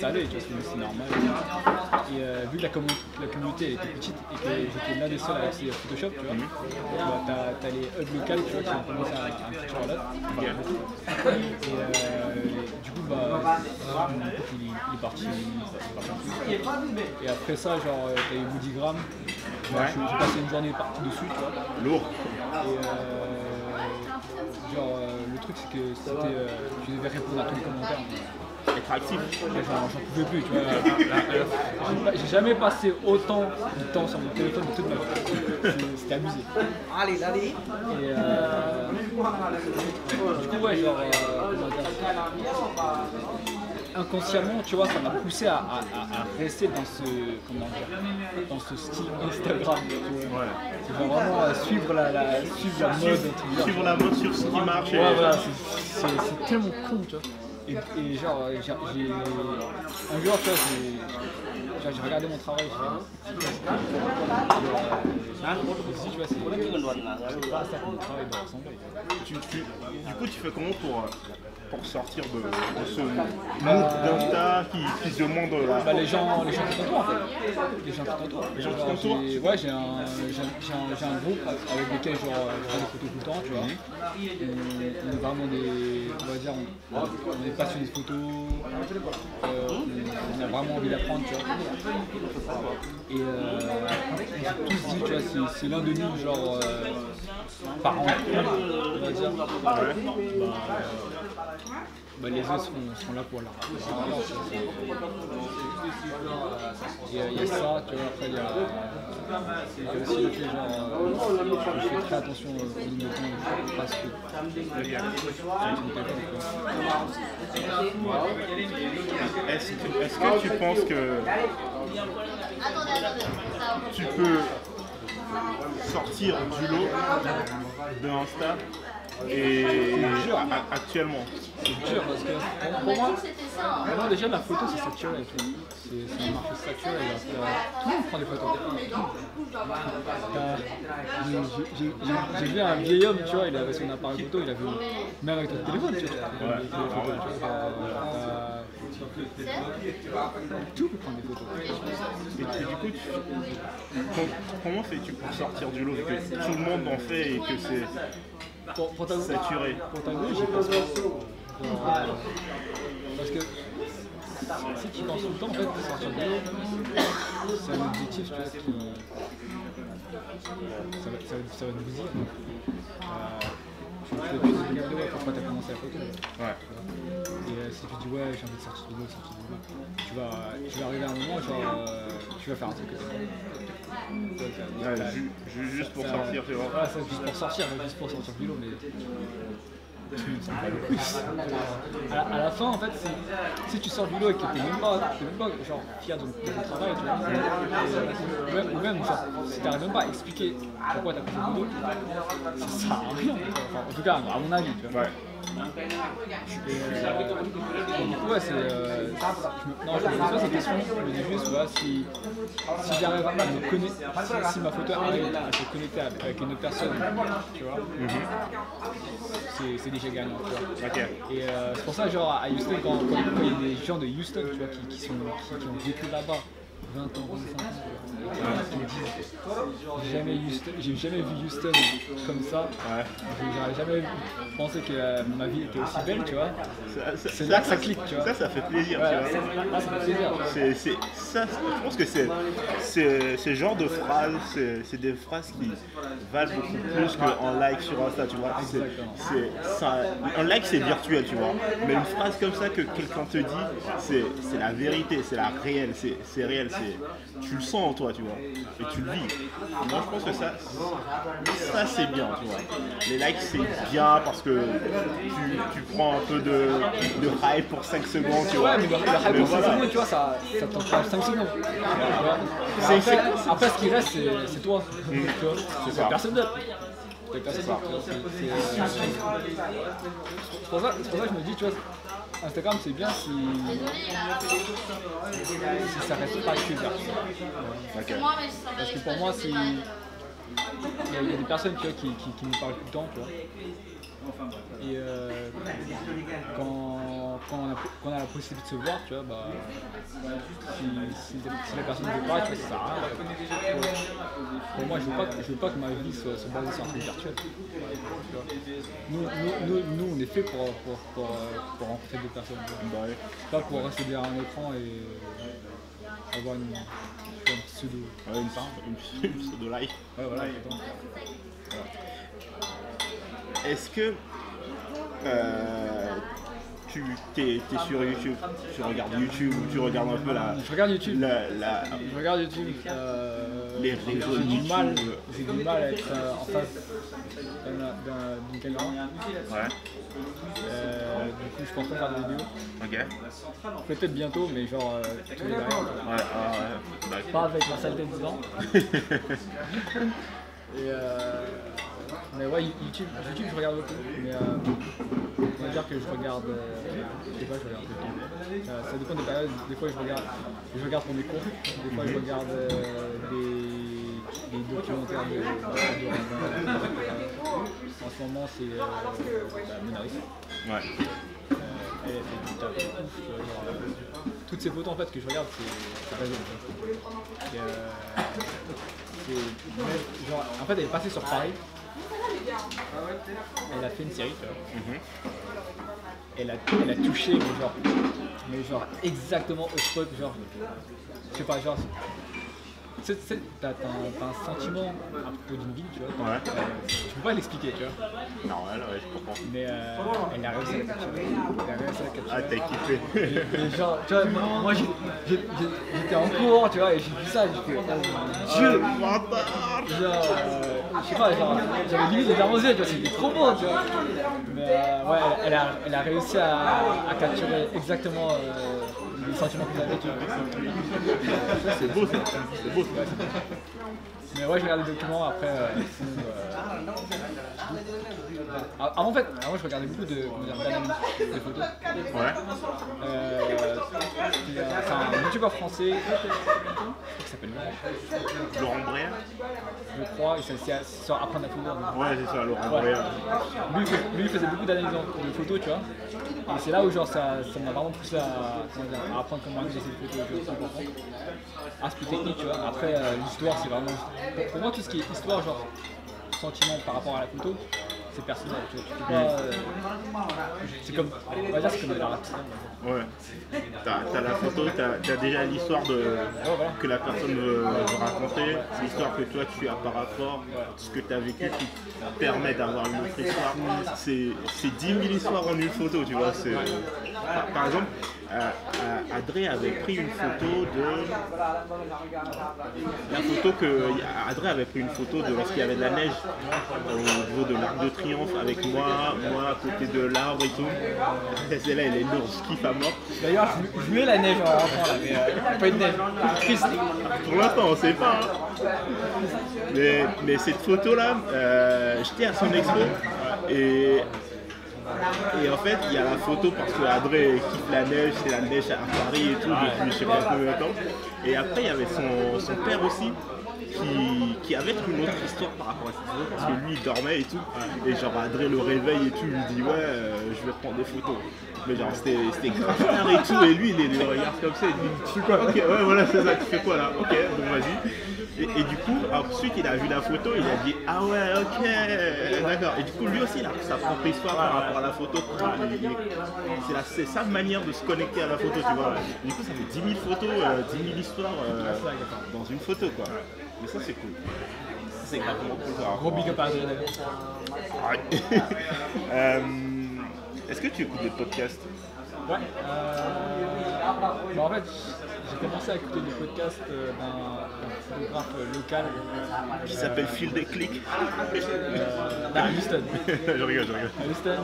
allait, tu vois, c'est normal. Et vu que la communauté était petite et que j'étais l'un des seuls à accéder à Photoshop, tu vois, bah, t'as les hubs locales, tu vois, qui ont commencé à un feature là. Et du coup, bah, mon pote, il est parti en plus. Et après ça, genre, t'as eu Moodygram. Bah, j'ai passé une journée partie dessus, tu vois. Lourd. Et genre, le truc, c'est que tu devais répondre à tous les commentaires. Et actif. J'en pouvais plus, tu vois. J'ai jamais passé autant de temps sur mon téléphone de toute ma vie. C'était abusé. Et du coup, ouais, genre, comment dire, inconsciemment, tu vois, ça m'a poussé à rester dans ce style Instagram. Tu vois. Ouais. C'est genre vraiment suivre la mode. Suivre la mode sur ce qui marche. Ouais, voilà, c'est tellement con, tu vois. Et genre, un jour, tu vois, j'ai regardé mon travail. Je me suis dit, tu vois, c'est pas à ça que mon travail doit ressembler. Du coup, tu fais comment pour sortir de ce monde d'Insta qui se demande Les gens qui t'entourent en fait. Les gens qui t'entourent. Les gens qui t'entourent. Ouais, j'ai un groupe avec lesquels je fais des photos tout le temps, tu vois. On est vraiment on va dire, on est passionnés de photos. On a vraiment envie d'apprendre, tu vois. Et on s'est tous dit, tu vois, si l'un de nous, genre, part en couille, on va dire, les autres seront là pour la. Il y a ça, tu vois, après il y a aussi le fait genre, je fais très attention au nombre de temps parce que Est-ce que tu penses que tu peux sortir du lot de Insta et actuellement? C'est dur parce que pour moi déjà la photo c'est saturé, c'est un marché saturé, tout le monde prend des photos. J'ai vu un vieil homme, tu vois, il avait son appareil photo, il avait même avec ton téléphone, tu vois, tout peut prendre des photos. Et du coup, comment fais-tu pour sortir du lot que tout le monde en fait et que c'est saturé? Pour t'avouer, j'y pense pas. Parce que si tu penses tout le temps, en fait, pour sortir de l'eau, c'est un objectif, tu vois, ça va te bousiller. Tu vas te demander pourquoi tu as commencé la photo. Ouais. Et si tu te dis ouais, j'ai envie de sortir de l'eau, tu vas arriver à un moment, genre, tu vas faire un truc. Juste pour sortir, tu vois. Ouais, c'est juste pour sortir du lot, mais tu sors pas le plus. À la fin, en fait, si tu sors du lot et que t'es même pas genre fier de ton travail, tu vois, ou même genre, si t'arrives même pas à expliquer pourquoi t'as fait cette vidéo, ça sert à rien. Enfin, en tout cas, à mon avis, tu vois. Ouais. Du coup, ouais, je me pose cette question, je me dis juste, voilà, si j'arrive à me connecter, si ma photo arrive à se connecter avec une autre personne, tu vois, c'est déjà gagnant, tu vois. Okay. Et c'est pour ça, genre, à Houston, quand il y a des gens de Houston, tu vois, qui ont vécu là-bas 20 ans, 25 ans, j'ai jamais vu Houston comme ça. Ouais. J'aurais jamais pensé que ma vie était aussi belle, tu vois. C'est là que ça clique, tu vois. Ça fait plaisir, tu vois. Là, ça fait plaisir. Je pense que c'est ce genre de phrases, c'est des phrases qui valent beaucoup plus qu'un like sur Insta, tu vois. Un like, c'est virtuel, tu vois. Mais une phrase comme ça que quelqu'un te dit, c'est la vérité, c'est la réelle, c'est réel. Tu le sens en toi, tu vois, et tu le vis. Moi, je pense que ça c'est bien, tu vois. Les likes, c'est bien parce que tu prends un peu de hype pour 5 secondes, tu vois. Ouais, mais le hype pour 5 secondes, tu vois, ça t'encourage 5 secondes. Après, ce qui reste, c'est toi. C'est ça. Personne d'autre. C'est pour ça que je me dis, tu vois, Instagram c'est bien si ça reste pas que virtuel. Okay. Parce que pour moi, il y a des personnes qui nous parlent tout le temps, tu vois. Et quand on a la possibilité de se voir, tu vois, bah, si la personne ne veut pas, tu vois, ça sert à rien. Pour moi, je veux pas que ma vie soit basée sur un truc virtuel. Nous, on est fait pour rencontrer des personnes. Bah, ouais. Pas pour rester derrière un écran et avoir une pseudo. Ouais, une pseudo life. Ouais, voilà. Est-ce que t'es sur YouTube, tu regardes YouTube ou tu regardes un peu Je regarde YouTube. la Je regarde YouTube. les réseaux J'ai du mal, YouTube. j'ai du mal à être en face d'une caméra. Ouais, Du coup, je pense pas faire des vidéos. ok. Peut-être bientôt, mais genre tous les derrière. Ouais, ouais. Bah, Pas avec ma saleté de dedans. Et mais ouais, YouTube, je regarde beaucoup. Mais on va dire que je regarde. Je sais pas, je regarde tout le temps. Ça dépend des périodes. Des fois, je regarde pour mes cours. Des fois, je regarde des documentaires de en ce moment, c'est Monaris. ouais. Elle fait du taf de ouf. Toutes ces photos en fait que je regarde, c'est pas bien. Genre, en fait, elle est passée sur Paris. Elle a fait une série, tu vois. Elle a touché, mais genre exactement au spot, genre, je sais pas, genre, t'as un sentiment à propos d'une ville, tu vois. Ouais. Je peux pas l'expliquer, tu vois. Normal, ouais, je comprends. Mais elle a réussi à la capturer. Elle a réussi à la capturer. Ah, t'as kiffé. Et genre, tu vois, moi j'étais en cours, tu vois, et j'ai vu ça, j'ai fait, oh mon Dieu! Genre, je sais pas, genre, j'avais limite les larmes aux yeux, tu vois, c'était trop beau, tu vois. Mais ouais, elle a réussi à capturer exactement les sentiments que j'avais, tu vois. C'est beau ça, c'est beau ça. Mais ouais, je regarde les documents, après, en fait, avant je regardais beaucoup d'analyse de photos. Ouais. C'est un youtubeur français qui s'appelle Laurent Bréa. je crois, et c'est sur apprendre la photo. Ouais, c'est ça, Laurent Ouais. Bréa. Lui, il faisait beaucoup d'analyses de photos, tu vois. Et c'est là où genre ça m'a vraiment poussé à apprendre comment analyser les photos, tu vois, c'est important. Aspect technique, tu vois. Après, l'histoire, c'est vraiment. Pour moi, tout ce qui est histoire, genre sentiment par rapport à la photo, c'est personnel, tu vois. Tu peux pas. C'est comme. On va dire, c'est comme de l'art. Ouais. T'as la photo, t'as déjà l'histoire voilà. que la personne veut raconter, l'histoire que toi tu as par rapport, ce que tu as vécu qui permet d'avoir une autre histoire. C'est 10 000 histoires en une photo, tu vois. Par exemple, Adré avait pris une photo de. La photo que. Adré avait pris une photo de lorsqu'il y avait de la neige au niveau de l'Arc de Triomphe avec moi à côté de l'arbre et tout. Et celle-là, elle est lourde, je kiffe à mort. D'ailleurs, je mets la neige en rentrant là, mais il n'y a pas eu de neige. C'est triste. Pour l'instant, on sait pas. Hein. Mais cette photo-là, j'étais à son expo et en fait, il y a la photo parce que Adré kiffe la neige, c'est la neige à Paris et tout, depuis je sais pas combien de temps. Et après, il y avait son père aussi. Qui avait une autre histoire par rapport à cette photo parce que lui il dormait et tout et genre Adré le réveille et tout, il lui dit ouais je vais prendre des photos mais genre c'était grave tard et tout et lui il le regarde comme ça et il dit tu fais quoi, ok ouais voilà c'est ça, tu fais quoi là, ok bon vas-y et du coup ensuite il a vu la photo, il a dit ah ouais ok d'accord et du coup lui aussi il a sa propre histoire par rapport à la photo, c'est sa manière de se connecter à la photo tu vois, du coup ça fait 10 000 photos, 10 000 histoires dans une photo quoi. Mais ça c'est cool. C'est exactement cool. Gros big up à Adré. Est-ce que tu écoutes des podcasts? Ouais. En fait, j'ai commencé à écouter des podcasts d'un photographe local Qui s'appelle Phil Desclics. à Houston. je rigole. À Houston.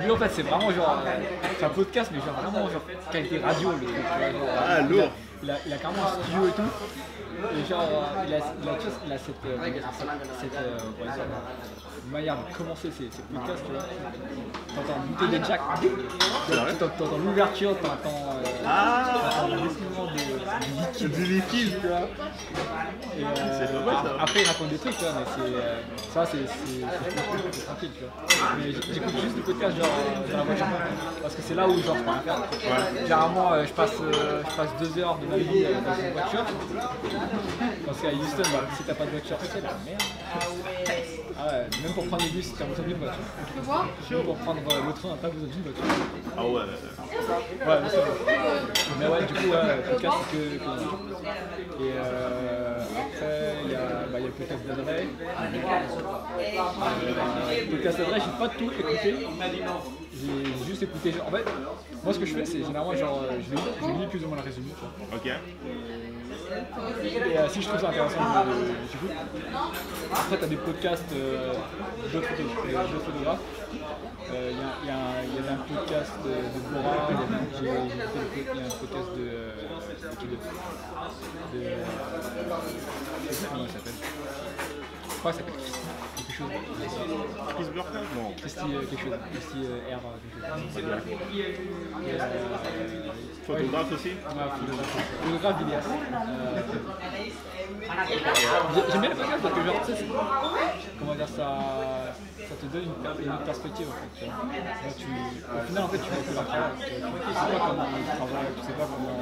Et lui en fait c'est vraiment genre. C'est un podcast mais genre vraiment genre qualité radio le truc. Tu vois, genre, Ah lourd. il a carrément un studio et tout. Et genre, il a cette manière de commencer ses podcasts, tu vois. T'entends monter des jacks, t'entends l'ouverture, t'entends l'investissement du liquide, tu vois. Et après, il raconte des trucs, tu vois, mais c'est tranquille, tu vois. Mais j'écoute juste des podcasts genre dans la voiture, parce que c'est là où genre je peux rien faire. Généralement, je passe 2 heures de ma vie dans une voiture. Parce qu'à Houston, si t'as pas de voiture, c'est la merde. Ah ouais, même pour prendre les bus, t'as besoin d'une voiture. Même pour prendre le train, t'as besoin d'une voiture. Ah ouais. Ouais, mais c'est bon. Mais ouais, du coup, podcast, c'est que. Et après, il y a le podcast d'Adré. Le podcast d'Adré, j'ai pas tout écouté. J'ai juste écouté. En fait, moi ce que je fais, c'est généralement genre, je lis plus ou moins le résumé. Tu vois. Ok. Et si je trouve ça intéressant, j'écoute. Après, tu as des podcasts d'autres photographes. Il y avait un podcast de Bora, il y a un podcast comment il s'appelle? Je crois qu'il s'appelle quelque chose. Chris Burkhardt? Non. Christy quelque chose. Christy R quelque chose. Photographe aussi? Ouais, photographe d'Ilias. J'aime bien le podcast parce que genre, tu sais, comment dire, ça te donne une autre perspective en fait, tu vois. Là, au final en fait tu vois que leur travail, tu sais pas comment ils travaillent, tu sais pas comment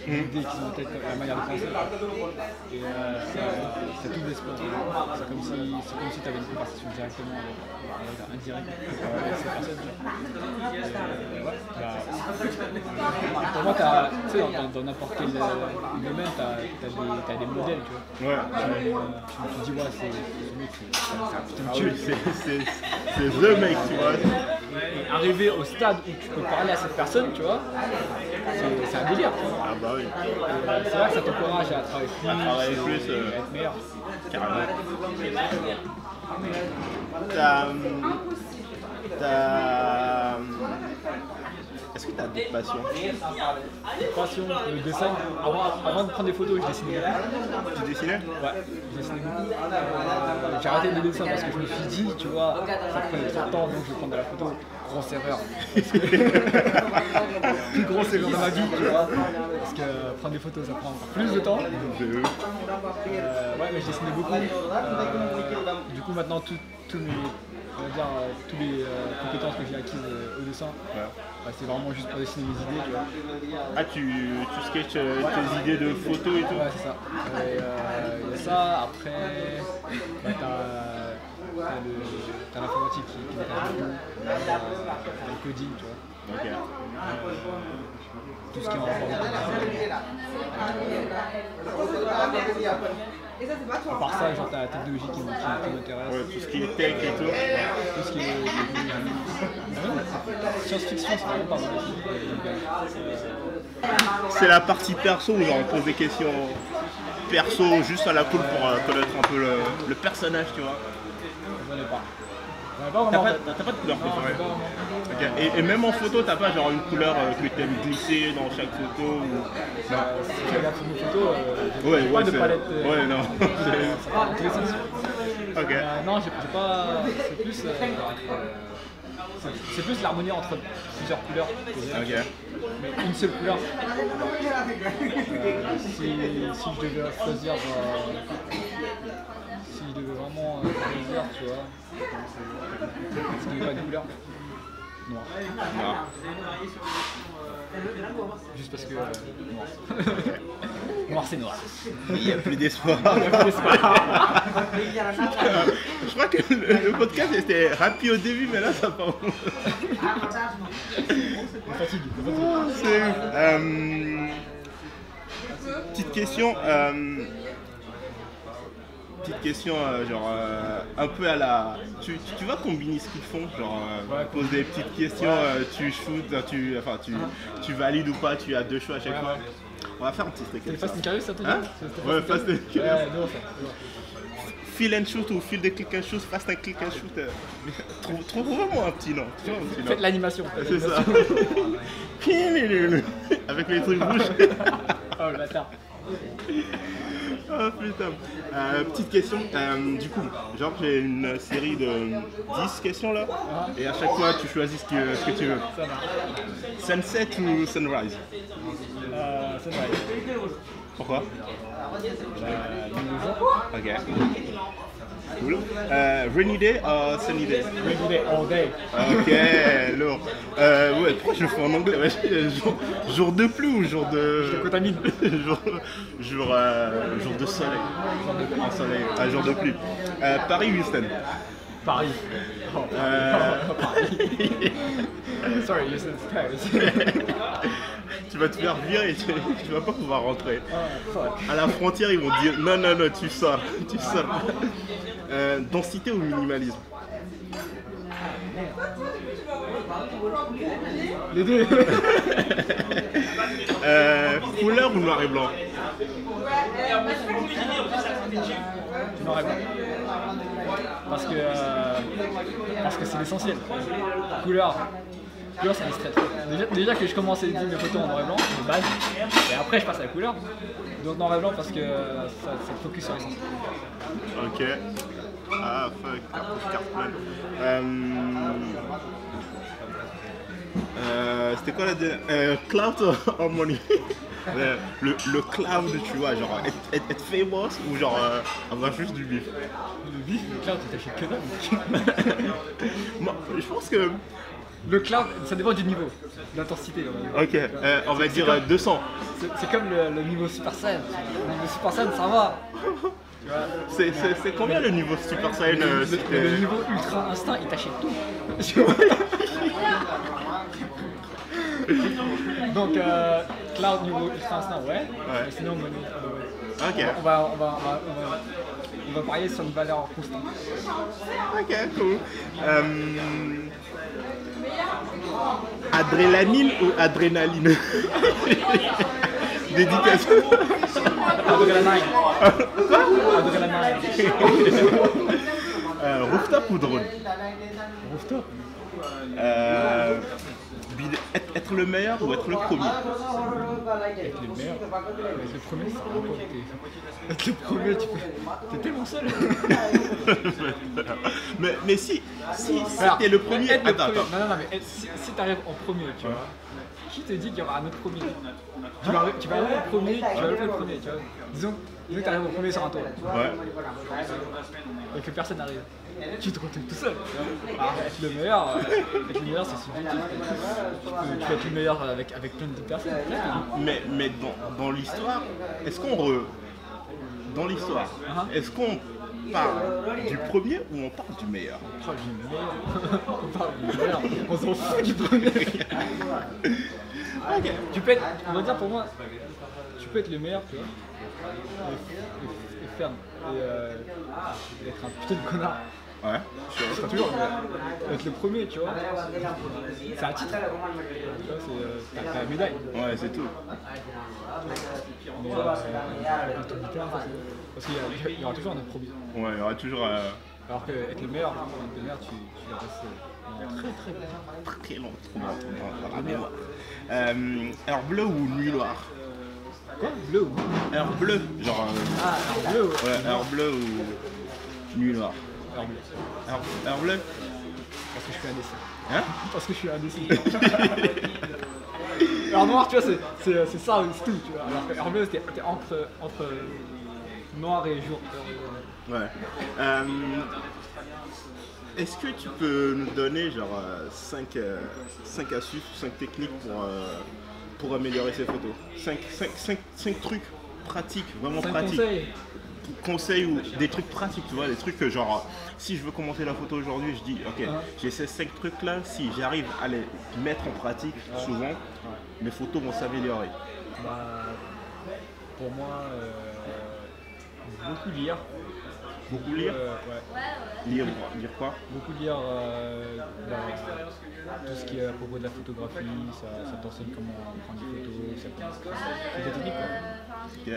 l'idée qu'ils ont peut-être la manière de penser. Et ça tout d'espoir. C'est comme si tu avais une conversation directement avec cette personne. Pour moi, tu sais, dans n'importe quel domaine, t'as des modèles, tu vois. Ouais. Tu dis, ouais, c'est ce mec, c'est Ah oui, c'est the mec, tu vois. Et arriver au stade où tu peux parler à cette personne, tu vois, c'est un délire. Tu vois. Ah bah oui. C'est vrai que ça t'encourage à travailler plus, à être meilleur. Carrément. Est-ce que tu as d'autres passions? Passion, le dessin. Avant de prendre des photos, je dessinais beaucoup. Tu dessinais? Ouais, je dessinais beaucoup. J'ai arrêté le dessin parce que je me suis dit, tu vois, ça prenait trop de temps, donc je vais prendre de la photo. Grosse erreur. Plus grosse erreur de ma vie, tu vois. Parce que prendre des photos, ça prend encore plus de temps. Ouais, mais je dessinais beaucoup. Du coup, maintenant, toutes les compétences que j'ai acquises au dessin, c'est vraiment juste pour dessiner mes idées, tu vois. Ah, tu sketches tes idées de photos et tout? Ouais, c'est ça. Il y a ça, après, t'as l'informatique qui m'intéresse beaucoup, t'as le coding, tu vois. Ok. Tout ce qui est en rapport avec à part ça, genre t'as la technologie qui m'intéresse. Ouais, tout ce qui est tech et tout. Tout ce qui est science-fiction, c'est vraiment pas mal. C'est la partie perso où genre on pose des questions perso juste à la cool pour connaître un peu le personnage, tu vois. J'en ai pas. T'as pas de couleur préférée? Okay. Et même en photo, t'as pas genre une couleur que t'aimes glisser dans chaque photo ou... Si tu regardes sur mes photos, ouais, pas de palette. Ouais, non. Ça part dans tous les sens. Ok. Non, j'ai pas... C'est plus l'harmonie entre plusieurs couleurs. Ok. Mais une seule couleur. Si je devais choisir... si je devais vraiment choisir, tu vois... S'il n'y avait pas de couleur, noir. Juste parce que noir. Noir c'est noir. Il n'y a plus d'espoir. Je crois que le podcast était rapide au début, mais là ça part. Fatigue. Petite question. Petite question, genre un peu à la. Tu vas combiner ce qu'ils font, genre pose des petites questions, tu shoots, tu valides ou pas, tu as deux choix à chaque fois. On va faire un petit truc. C'est Fast and Curious ça te dit? Hein? Ouais, Fast and Curious. Ouais, non, Feel and shoot ou feel de click and shoot, fast and click and shoot. Trouve-moi un petit nom. Faites l'animation. C'est ça. Avec les trucs rouges. Oh le bâtard. Oh putain. Petite question, du coup, genre j'ai une série de 10 questions là, et à chaque fois tu choisis ce que tu veux. Ça marche. Sunset ou sunrise? Sunrise. Pourquoi? Ok. Cool. Rainy day or sunny day? Rainy day all day. Ok, lourd. Ouais, pourquoi je le fais en anglais? Ouais, jour de pluie ou jour de... Je te contamine. jour de soleil. Jour de pluie. Paris ou Houston? Paris. Paris. Sorry, Houston, Paris. tu vas te faire virer, tu vas pas pouvoir rentrer. Ah, fuck. À la frontière, ils vont te dire non, non, non, tu sors, tu sors. Densité ou minimalisme? Les deux. Couleur ou noir et blanc? Noir et blanc. Parce que c'est l'essentiel. Couleur, ça me stresse. Déjà que je commence à éditer mes photos en noir et blanc, de base, et après je passe à la couleur. Donc noir et blanc parce que ça te focus sur l'essentiel. Ok. Ah fuck, carte pleine. C'était quoi la dernière? Cloud Harmony. Le cloud, tu vois, genre être famous ou genre avoir juste du bif. Le bif, le cloud, tu t'achètes que dalle. Moi, je pense que. Le cloud, ça dépend du niveau, de l'intensité. Ok, on va dire 200. C'est comme le niveau Super Saiyan. Le niveau Super Saiyan, ça va. Tu vois, C'est combien le niveau Super Saiyan le niveau Ultra Instinct, il t'achète tout. Tu vois. Donc, Cloud niveau Ultra Instinct, ouais. Mais sinon, Ok. on va parier sur une valeur constante. Ok, cool. Adrénaline ou adrénaline? Dédication. Adrénaline. Adrénaline. Rooftop ou drone? Rooftop. Être le meilleur ou être le premier? Être le meilleur. Être le premier, c'est vraiment pas être le premier, t'es tellement seul. mais si t'es le premier, attends. Non, mais si t'arrives en premier, tu vois, qui te dit qu'il y aura un autre premier? Tu vas arriver au premier, tu vas arriver le premier, tu vois. Disons que t'arrives au premier sur un tour. Ouais. Et que personne n'arrive. Tu te retrouves tout seul. Alors, être le meilleur, c'est subjectif. Tu peux être le meilleur avec plein de personnes. Mais dans l'histoire, est-ce qu'on dans l'histoire, est-ce qu'on parle du premier ou on parle du meilleur? On parle du meilleur. On parle du meilleur. On s'en fout du premier. Ok. Tu peux être, on va dire pour moi, tu peux être le meilleur, tu vois, et ferme, et être un putain de connard. Ouais. Tu seras toujours être le premier, tu vois. C'est un titre. Tu vois, t'as la médaille. Ouais, c'est tout. Mais parce qu'il y aura toujours un autre premier. Ouais, il y aura toujours Alors que être le meilleur, tu restes très longtemps. très long. Heure bleue ou nuit noire? Quoi? Bleu ou? Heure bleue, genre. Heure bleue. Ouais, heure bleue ou nuit noire? Heure bleue. Heure bleue? Parce que je suis indécis. Hein? Parce que je suis indécis. Heure noire, tu vois, c'est ça, c'est tout, tu vois. Alors que heure bleue, c'était entre noir et jour. Ouais. Est-ce que tu peux nous donner genre 5 astuces ou 5 techniques pour améliorer ces photos? 5 trucs pratiques, vraiment 5 pratiques. conseils. Conseils ou des trucs pratiques, tu vois, des trucs que genre, si je veux commencer la photo aujourd'hui, je dis, ok, j'ai ces 5 trucs là, si j'arrive à les mettre en pratique, souvent, mes photos vont s'améliorer. Bah, pour moi, beaucoup lire. Beaucoup lire? Ouais. Lire quoi? Beaucoup lire tout ce qui est à propos de la photographie, ça t'enseigne comment prendre des photos, c'est des techniques quoi. Ok.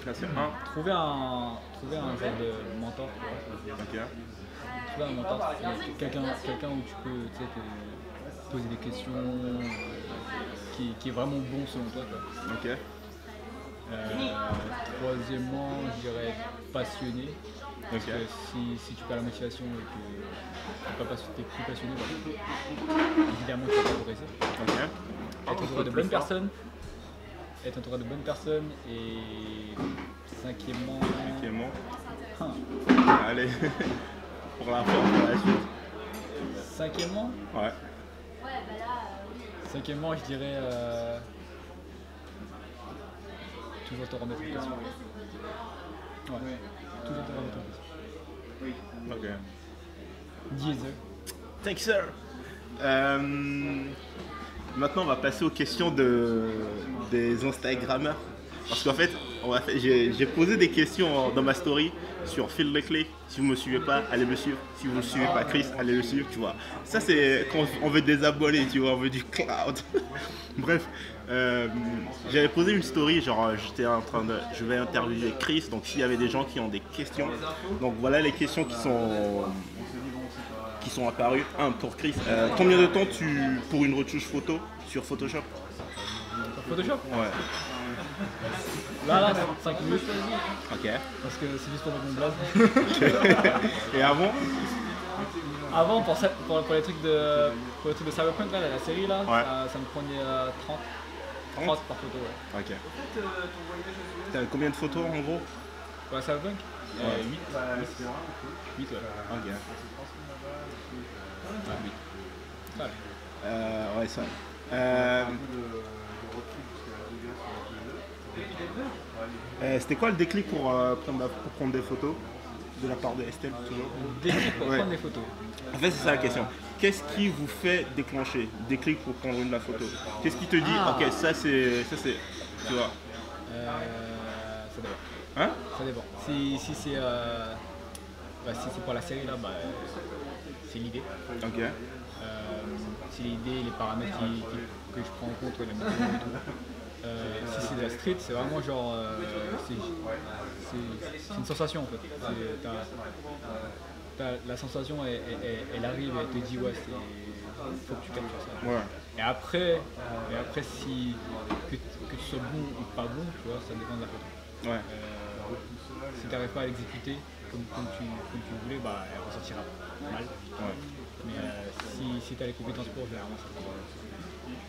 Là, c'est un. Trouver un genre de mentor. Ok. Trouver un mentor, quelqu'un où tu peux te poser des questions, qui est vraiment bon selon toi. Quoi. Ok. Troisièmement, je dirais passionné. Parce Ok. que si tu perds la motivation et que t'es plus passionné, bah, évidemment tu vas pas progresser. Ok. Être entouré de bonnes personnes. Être entouré de bonnes personnes et cinquièmement. Allez. Pour la suite. Cinquièmement, Ouais. je dirais toujours te remettre en question. Ouais. Toujours te remettre en question. Ok. Diesel. Thank you, sir. maintenant, on va passer aux questions des Instagrammeurs. Parce qu'en fait, j'ai posé des questions dans ma story sur Phil Leclerc. Si vous ne me suivez pas, allez me suivre. Si vous ne suivez pas Chris, allez le suivre, tu vois. Ça, c'est quand on veut des abonnés, tu vois, on veut du cloud. Bref, j'avais posé une story, genre j'étais en train de... Je vais interviewer Chris, donc s'il y avait des gens qui ont des questions. Donc voilà les questions qui sont apparues. Pour Chris, combien de temps pour une retouche photo sur Photoshop? Photoshop? Ouais. Là, 5 minutes. Ok. Parce que c'est juste pour mettre mon blaze. Et avant? Avant, pour les trucs de Cyberpunk, là, la série, là, Ouais. ça me prenait 30 par photo. Ouais. Ok. T'as combien de photos en gros? Ouais, Cyberpunk 8. 8, ouais. Ok. Ouais, 8. Ça, ouais. Ouais, ça. C'était quoi le déclic pour prendre des photos de la part de Estelle toujours? Déclic pour Ouais. prendre des photos. En fait, c'est ça la question. Qu'est-ce qui vous fait déclencher? Déclic pour prendre la photo? Qu'est-ce qui te dit, ok, ça c'est, tu vois? Ça dépend. Hein? Ça dépend. Si c'est pour la série, là, c'est l'idée. Ok. C'est l'idée, les paramètres que je prends en compte, la météo et tout. Si c'est de la street, c'est vraiment genre. C'est une sensation en fait. La sensation, elle arrive et elle te dit, ouais, faut que tu captures ça. Ouais. Et après si, que tu sois bon ou pas bon, tu vois, ça dépend de la photo. Ouais. Si tu n'arrives pas à l'exécuter comme tu voulais, elle ressortira mal. Ouais. Mais si tu as les compétences pour, généralement, ça peut.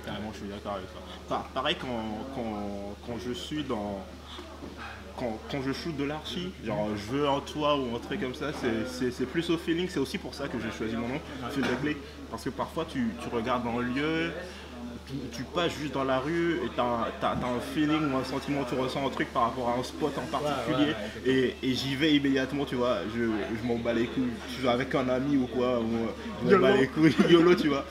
Carrément, je suis d'accord avec ça. Pareil quand je suis dans... Quand je shoot de l'archi, genre je veux un toit ou un truc comme ça, c'est plus au feeling. C'est aussi pour ça que j'ai choisi mon nom, Phil Leclerc. Parce que parfois tu regardes dans le lieu, tu passes juste dans la rue et t'as un feeling ou un sentiment, tu ressens un truc par rapport à un spot en particulier. Ouais, et j'y vais immédiatement, tu vois, je m'en bats les couilles. Je suis avec un ami ou quoi, je m'en bats les couilles, YOLO, tu vois.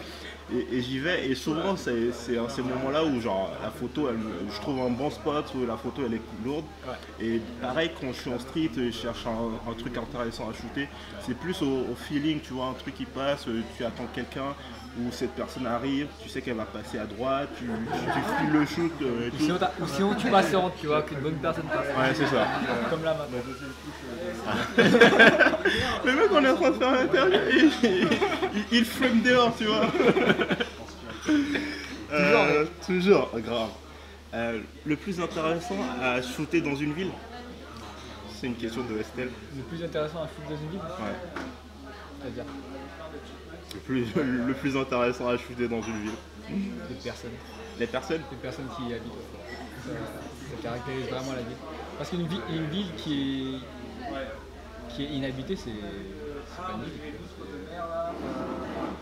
Et j'y vais, et souvent c'est à ces moments-là où genre la photo, je trouve un bon spot où la photo elle est lourde. Ouais. Et pareil quand je suis en street et je cherche un truc intéressant à shooter, c'est plus au feeling, tu vois, un truc qui passe, tu attends quelqu'un ou cette personne arrive, tu sais qu'elle va passer à droite, tu files le shoot. Et tout. Ou sinon tu patientes, tu vois, qu'une bonne personne passe. Ouais, c'est ça. Comme là maintenant. Le mec on est en train de faire l'interview et il fume dehors, tu vois. Toujours, grave. Le plus intéressant à shooter dans une ville? C'est une question de Estelle. Le plus intéressant à shooter dans une ville, Ouais. c'est-à-dire Le plus intéressant à shooter dans une ville. les personnes. Les personnes? Les personnes qui y habitent. Ça caractérise vraiment la ville. Parce qu'une ville qui est inhabitée, c'est pas une ville.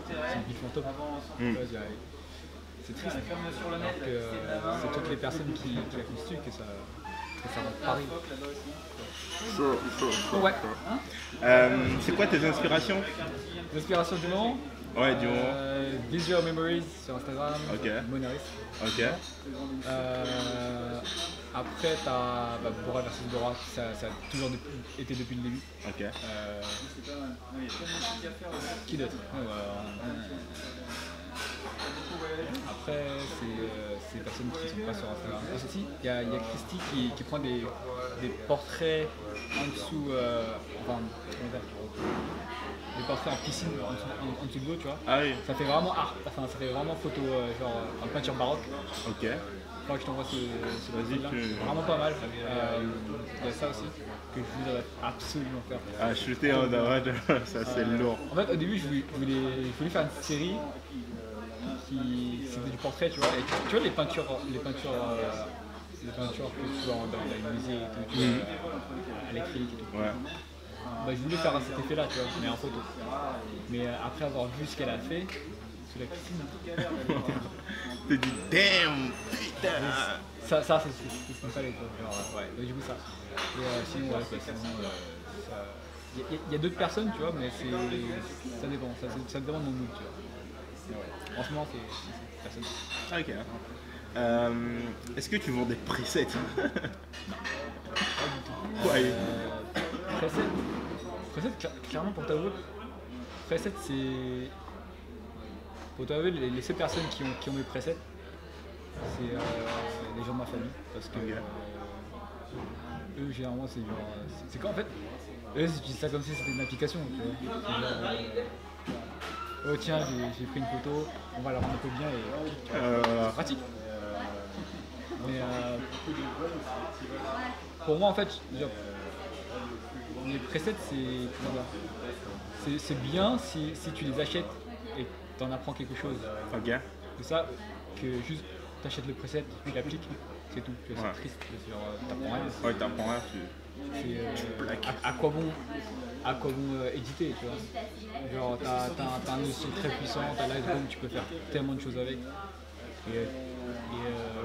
C'est une ville fantôme. Tu vois, c'est triste. Alors que c'est toutes les personnes qui la constituent que ça rend Paris. Chaud. Ouais. C'est quoi tes inspirations? L'inspiration du moment, Ouais, du moment. Visual Memories sur Instagram, Ok. Monaris. Ok. Après, t'as Bora versus Bora, ça a toujours été depuis le début. Ok. Qui d'autre? Après, c'est des personnes qui sont pas sur Instagram. Aussi, il y a Christy qui prend des portraits en dessous, enfin, comment dire, des portraits en piscine en dessous de l'eau, tu vois. Ah oui. Ça fait vraiment art, enfin ça fait vraiment photo genre en peinture baroque. Ok. Faudra que je t'envoie ce Vas-y, là. tu- Vraiment pas mal. Il y a ça aussi que je voudrais absolument faire. Ah, shooter en dehors, ça c'est lourd. En fait, au début, je voulais faire une série qui c'était du portrait, tu vois. Et tu vois les peintures que tu vois dans les musées et tout, tu vois, à l'acrylique et tout. Ouais. Je voulais faire cet effet-là, tu vois, mais en photo. Mais après avoir vu ce qu'elle a fait sous la piscine, T'es dit damn, putain. ça c'est ce qu'il me fallait, quoi. Genre, ouais. Donc, du coup, ça. Et sinon, ouais, quoi, sinon, il y a d'autres personnes, tu vois, mais ça dépend, ça dépend de mon mood, tu vois. Mais ouais, franchement, c'est personne. Ok. Est-ce que tu vends des presets? Ouais. Preset, clairement pour t'avouer, preset c'est. Pour t'avouer, les seules personnes qui ont mes presets, c'est les gens de ma famille. Parce que eux, généralement, c'est genre. C'est quoi en fait? Eux, ils utilisent ça comme si c'était une application. Tu vois. C'est genre, oh tiens, j'ai pris une photo, on va la rendre un peu bien et c'est pratique. Mais pour moi en fait, genre, les presets c'est bien si tu les achètes et que tu en apprends quelque chose. Ok. C'est ça que juste tu achètes le preset, tu l'appliques, c'est tout. C'est triste, genre, t'apprends rien. Ouais, t'apprends rien, À quoi bon éditer, tu vois. Genre t'as un logiciel très puissant, t'as Lightroom, tu peux faire tellement de choses avec. Et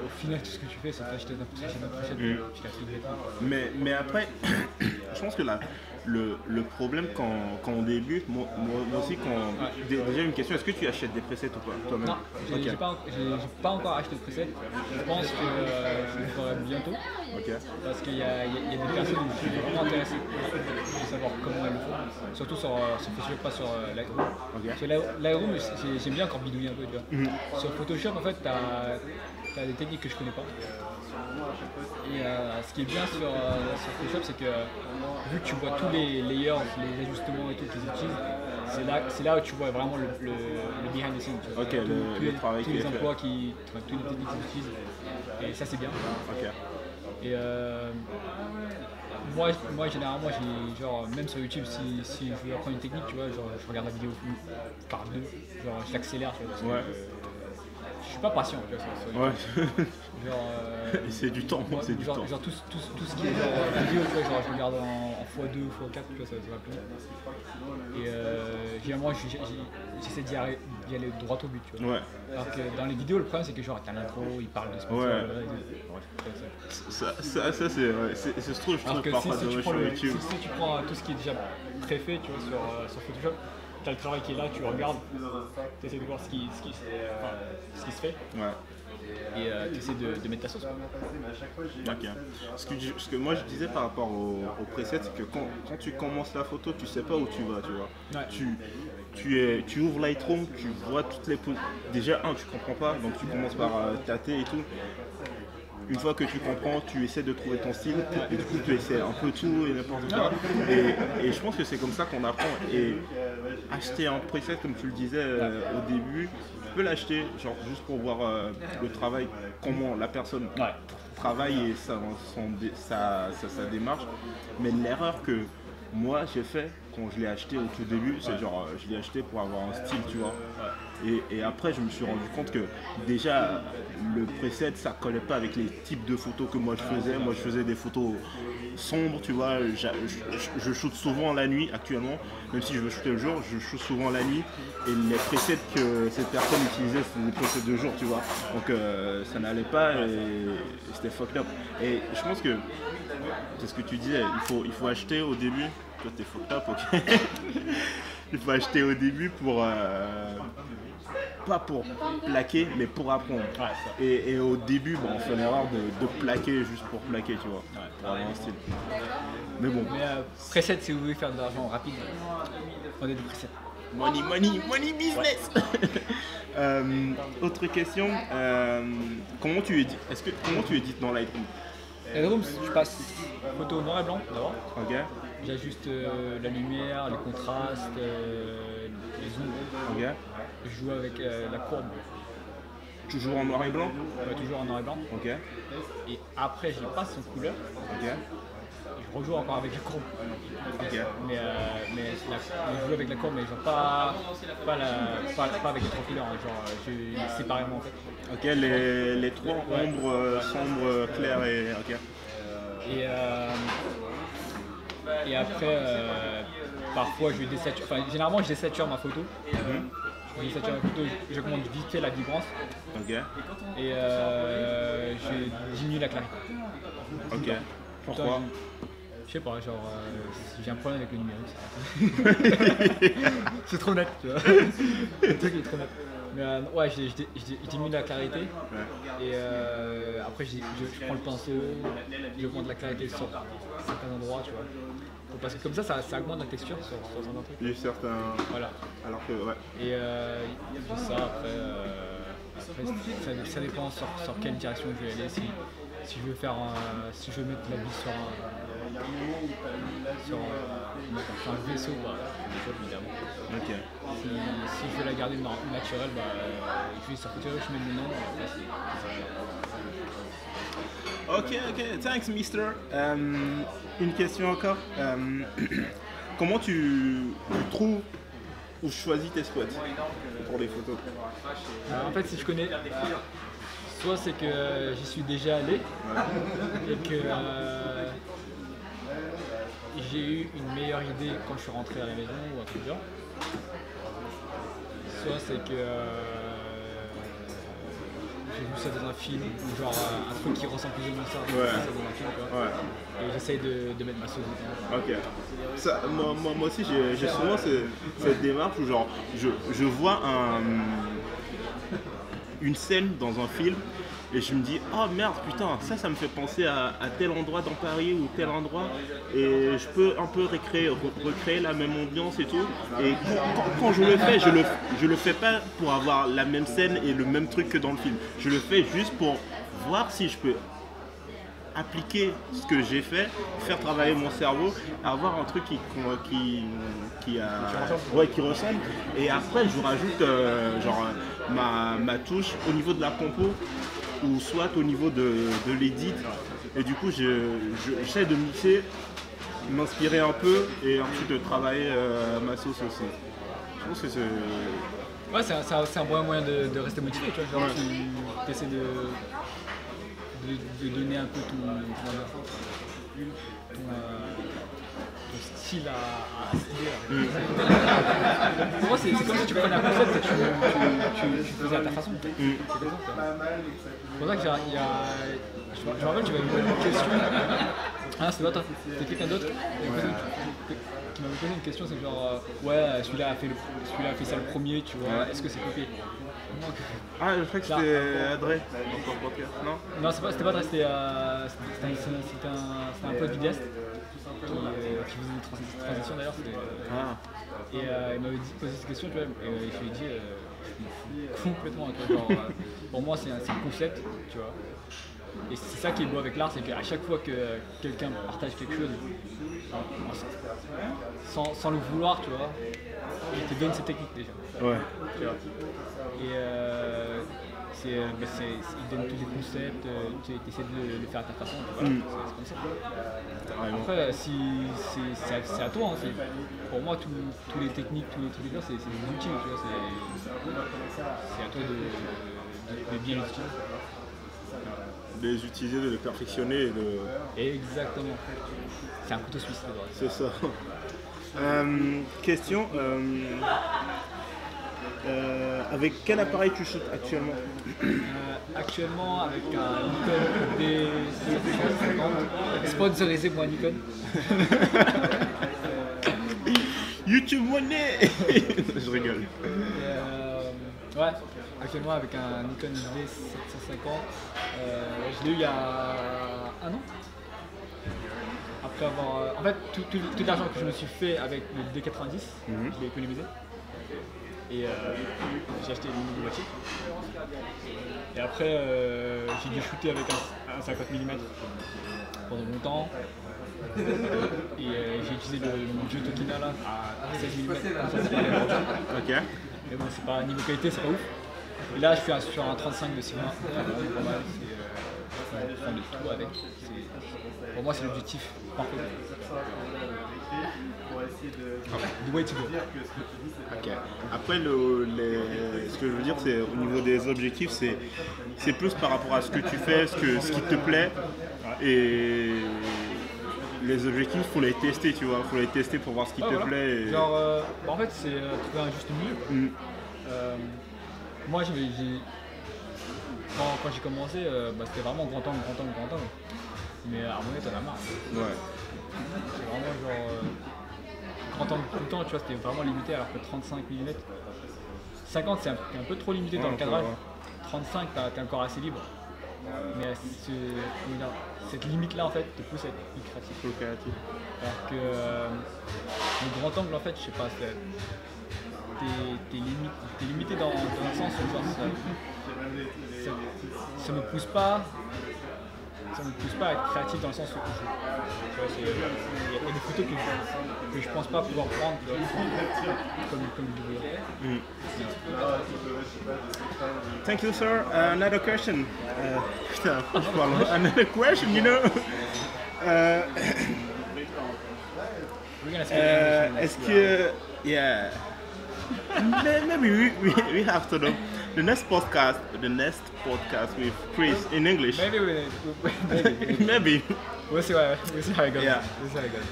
au final tout ce que tu fais c'est t'acheter un preset, tu l'as. Mais après, je pense que le problème quand on débute, moi aussi, déjà une question, est-ce que tu achètes des presets ou pas toi-même? Non, j'ai pas encore acheté de preset. Je pense que je le ferai bientôt. Ok. Parce qu'il y a des personnes qui sont vraiment intéressées de savoir comment elles le font. Surtout sur Photoshop, pas sur Lightroom. Ok. Sur Lightroom, j'aime bien encore bidouiller un peu, tu vois. Sur Photoshop, en fait, t'as des techniques que je connais pas. Et ce qui est bien sur Photoshop, c'est que vu que tu vois tous les layers, les ajustements et tout qu'ils utilisent, c'est là où tu vois vraiment le behind the scenes. Tu vois. Ok, le travail tous qui est les fait. emplois, toutes les techniques qu'ils utilisent. Et ça, c'est bien. Ok. Et moi généralement, genre, même sur YouTube, si je veux apprendre une technique, tu vois, genre, je regarde la vidéo par deux, genre, je l'accélère, tu vois, parce que, je suis pas patient, tu vois, sur YouTube. Genre, c'est du temps, c'est du temps. Genre tout ce qui est genre vidéo, tu vois, genre, je regarde en x2, x4, tu vois, ça va plus vite. Et généralement, j'essaie d'y aller droit au but, tu vois. Ouais. Alors que dans les vidéos, le problème, c'est que genre, t'as l'intro, ils parlent de sponsor, Ça c'est je trouve parfois dommage sur YouTube. Si tu prends tout ce qui est déjà préfait, tu vois, sur Photoshop, t'as le travail qui est là, tu regardes, tu essaies de voir ce qui se fait. Ouais. Et tu essaies de mettre ta sauce. Ok. Ce que moi je disais par rapport au preset, c'est que quand tu commences la photo, tu sais pas où tu vas, tu vois. Ouais. Tu ouvres Lightroom, tu vois toutes les poses. Déjà, tu comprends pas, donc tu commences par tâter et tout. Une fois que tu comprends, tu essaies de trouver ton style et du coup tu essaies un peu tout et n'importe quoi. Et je pense que c'est comme ça qu'on apprend. Et acheter un preset, comme tu le disais au début, tu peux l'acheter genre juste pour voir le travail, comment la personne travaille et sa démarche. Mais l'erreur que moi j'ai fait quand je l'ai acheté au tout début, c'est genre je l'ai acheté pour avoir un style, tu vois. Et après je me suis rendu compte que déjà le preset ça collait pas avec les types de photos que moi je faisais. Moi je faisais des photos sombres, tu vois. Je shoot souvent la nuit actuellement, même si je veux shooter le jour, je shoot souvent la nuit. Et les presets que cette personne utilisait, c'était des presets de jour, tu vois. Donc ça n'allait pas et c'était fucked up. Et je pense que c'est ce que tu disais, il faut acheter au début. Toi t'es fucked up, ok. Il faut acheter au début pour pas pour plaquer mais pour apprendre. Et au début on fait l'erreur de plaquer juste pour plaquer, tu vois, pour avoir un style. Mais bon. Mais preset, si vous voulez faire de l'argent rapide, prenez des presets. Money business. Autre question, comment tu édites dans Lightroom? Lightroom, je passe photo noir et blanc d'abord. Ok. J'ajuste la lumière, les contrastes, les zooms. Ok. Je joue avec la courbe. Toujours en noir et blanc? Toujours en noir et blanc. Ok. Et après, je les passe en couleur. Ok. Je rejoue encore avec la courbe. Ok. Mais je joue avec la courbe, mais genre pas avec les trois couleurs, hein, genre séparément en fait. Ok, les trois ombres, sombres, claires et. Ok. Et après, parfois je désature, généralement je désature ma photo. Je désature ma photo, j'augmente vite fait la vibrance. Ok. Et je diminue la clarté. Ok. Pourquoi? Je sais pas, genre j'ai un problème avec le numérique. C'est trop net, tu vois. Le truc est trop net. Mais ouais, je diminue la clarité. Ouais. Et après, je prends le pinceau, j'augmente la clarité sur certains endroits, tu vois. Parce que comme ça augmente la texture sur certains trucs. Il y a certains. Voilà. Alors que, ouais. Et ça, après ça dépend sur quelle direction je vais aller. Si je veux faire si je veux mettre la vie sur un vaisseau, évidemment. Ok. Si je veux la garder naturelle, je vais sur Photoshop, je mets le nom. Ok, thanks mister. Une question encore. Comment tu trouves ou choisis tes spots pour les photos? En fait, si je connais, soit c'est que j'y suis déjà allé et que j'ai eu une meilleure idée quand je suis rentré à la maison ou un truc genre. Soit c'est que j'ai vu ça dans un film ou genre un truc qui ressemble plus ou moins ça, Ouais. ça dans un film, tu vois. Ouais. Et j'essaye de mettre ma sauce dedans. Ok. Ça, moi aussi, j'ai souvent cette démarche où genre, je vois une scène dans un film et je me dis oh merde putain ça me fait penser à tel endroit dans Paris ou tel endroit et je peux un peu recréer la même ambiance et tout. Et quand je le fais, je le fais pas pour avoir la même scène et le même truc que dans le film. Je le fais juste pour voir si je peux appliquer ce que j'ai fait, faire travailler mon cerveau, avoir un truc qui ressemble. Et après, je rajoute ma touche au niveau de la compo ou soit au niveau de l'édit. Et du coup, j'essaie de mixer, m'inspirer un peu et ensuite de travailler ma sauce aussi. Je pense que c'est... Ouais, c'est un bon moyen de rester motivé, tu vois. Genre, tu essaies de donner un peu ton style à cette idée. Pour moi, c'est comme si tu prenais un concept et tu faisais à ta façon. C'est comme ça. C'est pour ça qu'il y a... Je me rappelle, tu m'avais posé une question. Ah, c'est pas toi, c'était quelqu'un d'autre qui m'avait posé une question, c'est genre ouais, celui-là a fait ça le premier, tu vois, est-ce que c'est copié? Ah, je crois que c'était Adré dans ton podcast, non? Non, c'était pas Adré, c'était un pote vidéaste qui faisait une transition d'ailleurs. Et il m'avait posé cette question, tu vois, et je lui ai dit je suis complètement genre, pour moi c'est un concept, tu vois. Et c'est ça qui est beau avec l'art, c'est qu'à chaque fois que quelqu'un partage quelque chose, sans le vouloir, tu vois, il te donne ses techniques déjà. Ouais. Tu vois. Et il donne tous les concepts, tu essaies de le faire à ta façon, voilà, c'est comme ça. Après, c'est à toi, hein, pour moi, tous les techniques, tous les trucs là, c'est des outils, tu vois, c'est à toi de bien les utiliser. De les utiliser, de les perfectionner et de... Exactement. C'est un couteau suisse, c'est ça. Question. Avec quel appareil tu shootes actuellement? Actuellement avec un Nikon D750, sponsorisé par Nikon. YouTube Money. Je rigole. Ouais, actuellement avec un Nikon D750. Je l'ai eu il y a un an. Après avoir... en fait, tout l'argent que je me suis fait avec le D90, je l'ai économisé. Et j'ai acheté une mini boîtier. Et après, j'ai dû shooter avec un 50 mm pendant longtemps. Et j'ai utilisé mon jeu Tokina là, à 16 mm. Ok. Mais bon, c'est pas niveau qualité, c'est pas ouf. Et là, je suis sur un 35 de Sigma. C'est pas mal. On fait le tout avec. Pour moi, c'est l'objectif parfait. The way to go. Ok. Après, ce que je veux dire, c'est au niveau des objectifs, c'est plus par rapport à ce que tu fais, ce qui te plaît. Et les objectifs, il faut les tester, tu vois. Il faut les tester pour voir ce qui te plaît. Et... genre, en fait, c'est trouver un juste milieu. Moi, quand j'ai commencé, c'était vraiment grand angle. Mais à mon avis, t'en as marre. Ouais. C'est vraiment genre grand angle tout le temps, tu vois, c'était vraiment limité alors que 35 mm. 50 c'est un peu trop limité dans le cadrage. 35 t'es encore assez libre. Mais cette limite là en fait te pousse à être plus créatif. Alors que le grand angle en fait, je sais pas, t'es limité dans un sens où genre, ça me pousse pas à être créatif dans le sens où tu vois, il y a des photos que je pense pas pouvoir prendre, tu vois, comme je veux. Thank you, sir. Another question. Putain, je parle. Another question, you know. We're gonna speak English. Est-ce que, yeah, maybe we have to do the next podcast with Chris in English. Maybe. Maybe. We'll see how it goes. Yeah. We'll see how it goes.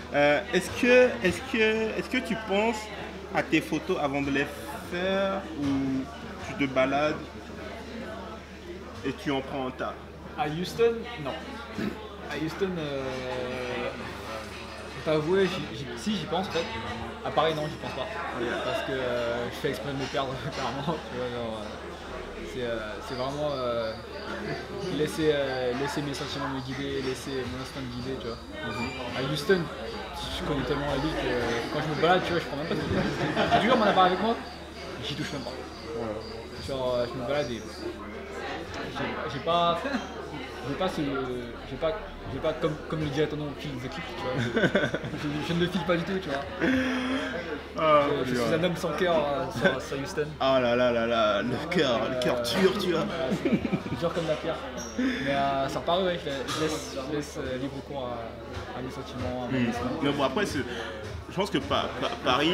Est-ce que tu penses à tes photos avant de les faire ou tu te balades et tu en prends un tas? À Houston, non. À Houston, je vais t'avouer, si j'y pense en fait. À Paris, non, j'y pense pas. Parce que je fais exprès de me perdre clairement. Tu vois, genre, c'est vraiment laisser mes sentiments me guider, laisser mon instinct me guider, tu vois. À Houston, je connais tellement la ville que quand je me balade, tu vois, je prends même pas de photos. J'ai toujours mon appareil avec moi, j'y touche même pas. Genre, je me balade et j'ai pas comme le dirait ton nom, feel the clip, tu vois. Je ne le file pas du tout, tu vois. Je suis un homme sans cœur sur Houston. Oh là là là là, le cœur dur, tu vois. Dur comme la pierre. Mais ça repart, ouais, je laisse libre cours à mes sentiments, à mon instinct. Mais bon, après, je pense que Paris,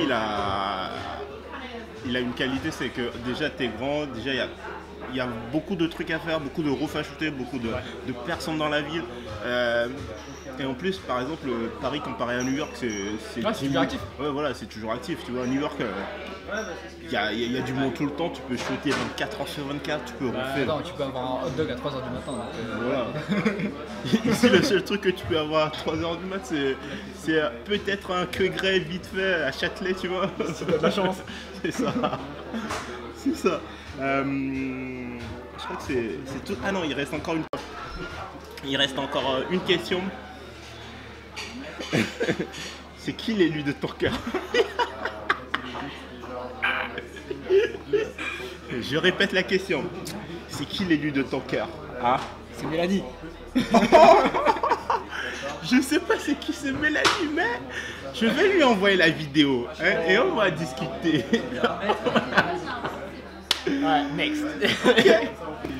il a une qualité, c'est que déjà t'es grand, déjà il y a beaucoup de trucs à faire, beaucoup de roofs à shooter, beaucoup de personnes dans la ville. Et en plus, par exemple, Paris comparé à New York, c'est toujours actif. Ouais, voilà, c'est toujours actif. Tu vois, à New York, il y a du monde tout le temps. Tu peux shooter 24h sur 24, tu peux refaire. Non, tu peux avoir un hot dog à 3h du matin. Donc, voilà. Ici, le seul truc que tu peux avoir à 3h du mat, c'est peut-être un queue grey vite fait à Châtelet, tu vois. Si t'as de la chance. C'est ça. C'est ça. Je crois que c'est tout. Ah non, il reste encore une question. C'est qui l'élu de ton cœur? Je répète la question. C'est qui l'élu de ton cœur? Ah, c'est Mélanie. Je sais pas c'est qui c'est Mélanie, mais je vais lui envoyer la vidéo et on va discuter. Ouais, next.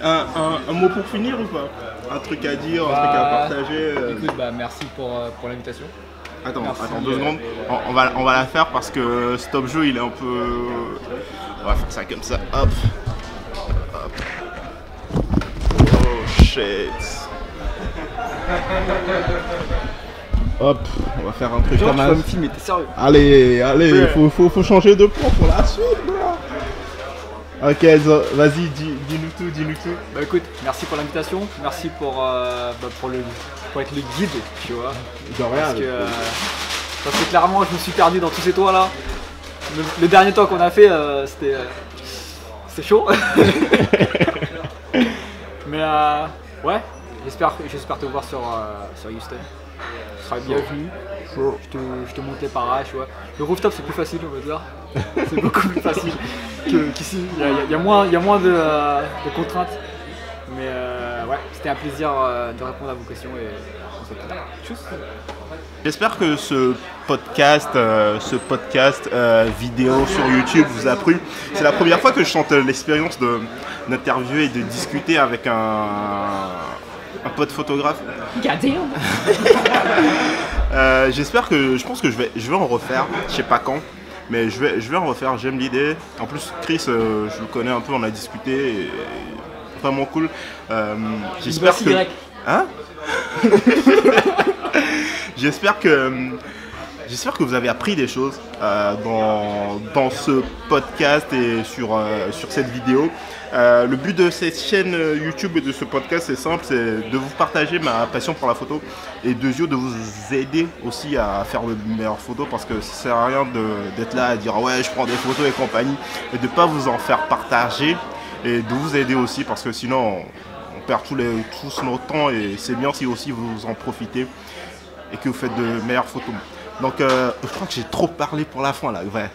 Un mot pour finir ou pas? Un truc à dire, un truc à partager. Écoute, merci pour l'invitation. Attends, Merci, 2 secondes. On va la faire parce que Stop Jeu il est un peu. On va faire ça comme ça. Hop. Hop. Oh shit. Hop, on va faire un truc comme ça. Tu vas me filmer, t'es sérieux? Allez, faut changer de plan pour la suite, là. Ok, vas-y, dis-nous tout. Bah écoute, merci pour l'invitation, merci pour être le guide, tu vois. De rien. Parce que clairement, je me suis perdu dans tous ces toits là. Le dernier toit qu'on a fait, c'était chaud. Mais ouais, j'espère te voir sur Houston. Tu seras bienvenu. Je te montre les parages, tu vois. Le rooftop c'est plus facile, on va dire. C'est beaucoup plus facile qu'ici. Il y a moins de contraintes. Mais ouais, c'était un plaisir de répondre à vos questions et on se retrouve. Tchuss. J'espère que ce podcast vidéo sur YouTube vous a plu. C'est la première fois que je tente l'expérience d'interviewer et de discuter avec un pote photographe. Je pense que je vais en refaire, je sais pas quand, mais je vais en refaire, j'aime l'idée. En plus Chris, je le connais un peu, on a discuté, et vraiment cool. J'espère que... Hein? J'espère que j'espère que vous avez appris des choses dans ce podcast et sur cette vidéo. Le but de cette chaîne YouTube et de ce podcast, c'est simple, c'est de vous partager ma passion pour la photo et de vous aider aussi à faire de meilleures photos, parce que ça sert à rien d'être là à dire ouais je prends des photos et compagnie, et de ne pas vous en faire partager et de vous aider aussi, parce que sinon on perd tous notre temps, et c'est bien si aussi vous en profitez et que vous faites de meilleures photos. Donc je crois que j'ai trop parlé pour la fin là. Ouais.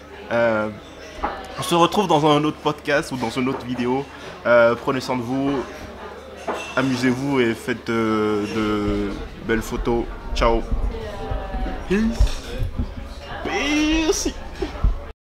On se retrouve dans un autre podcast ou dans une autre vidéo. Prenez soin de vous, amusez-vous et faites de belles photos. Ciao. Peace.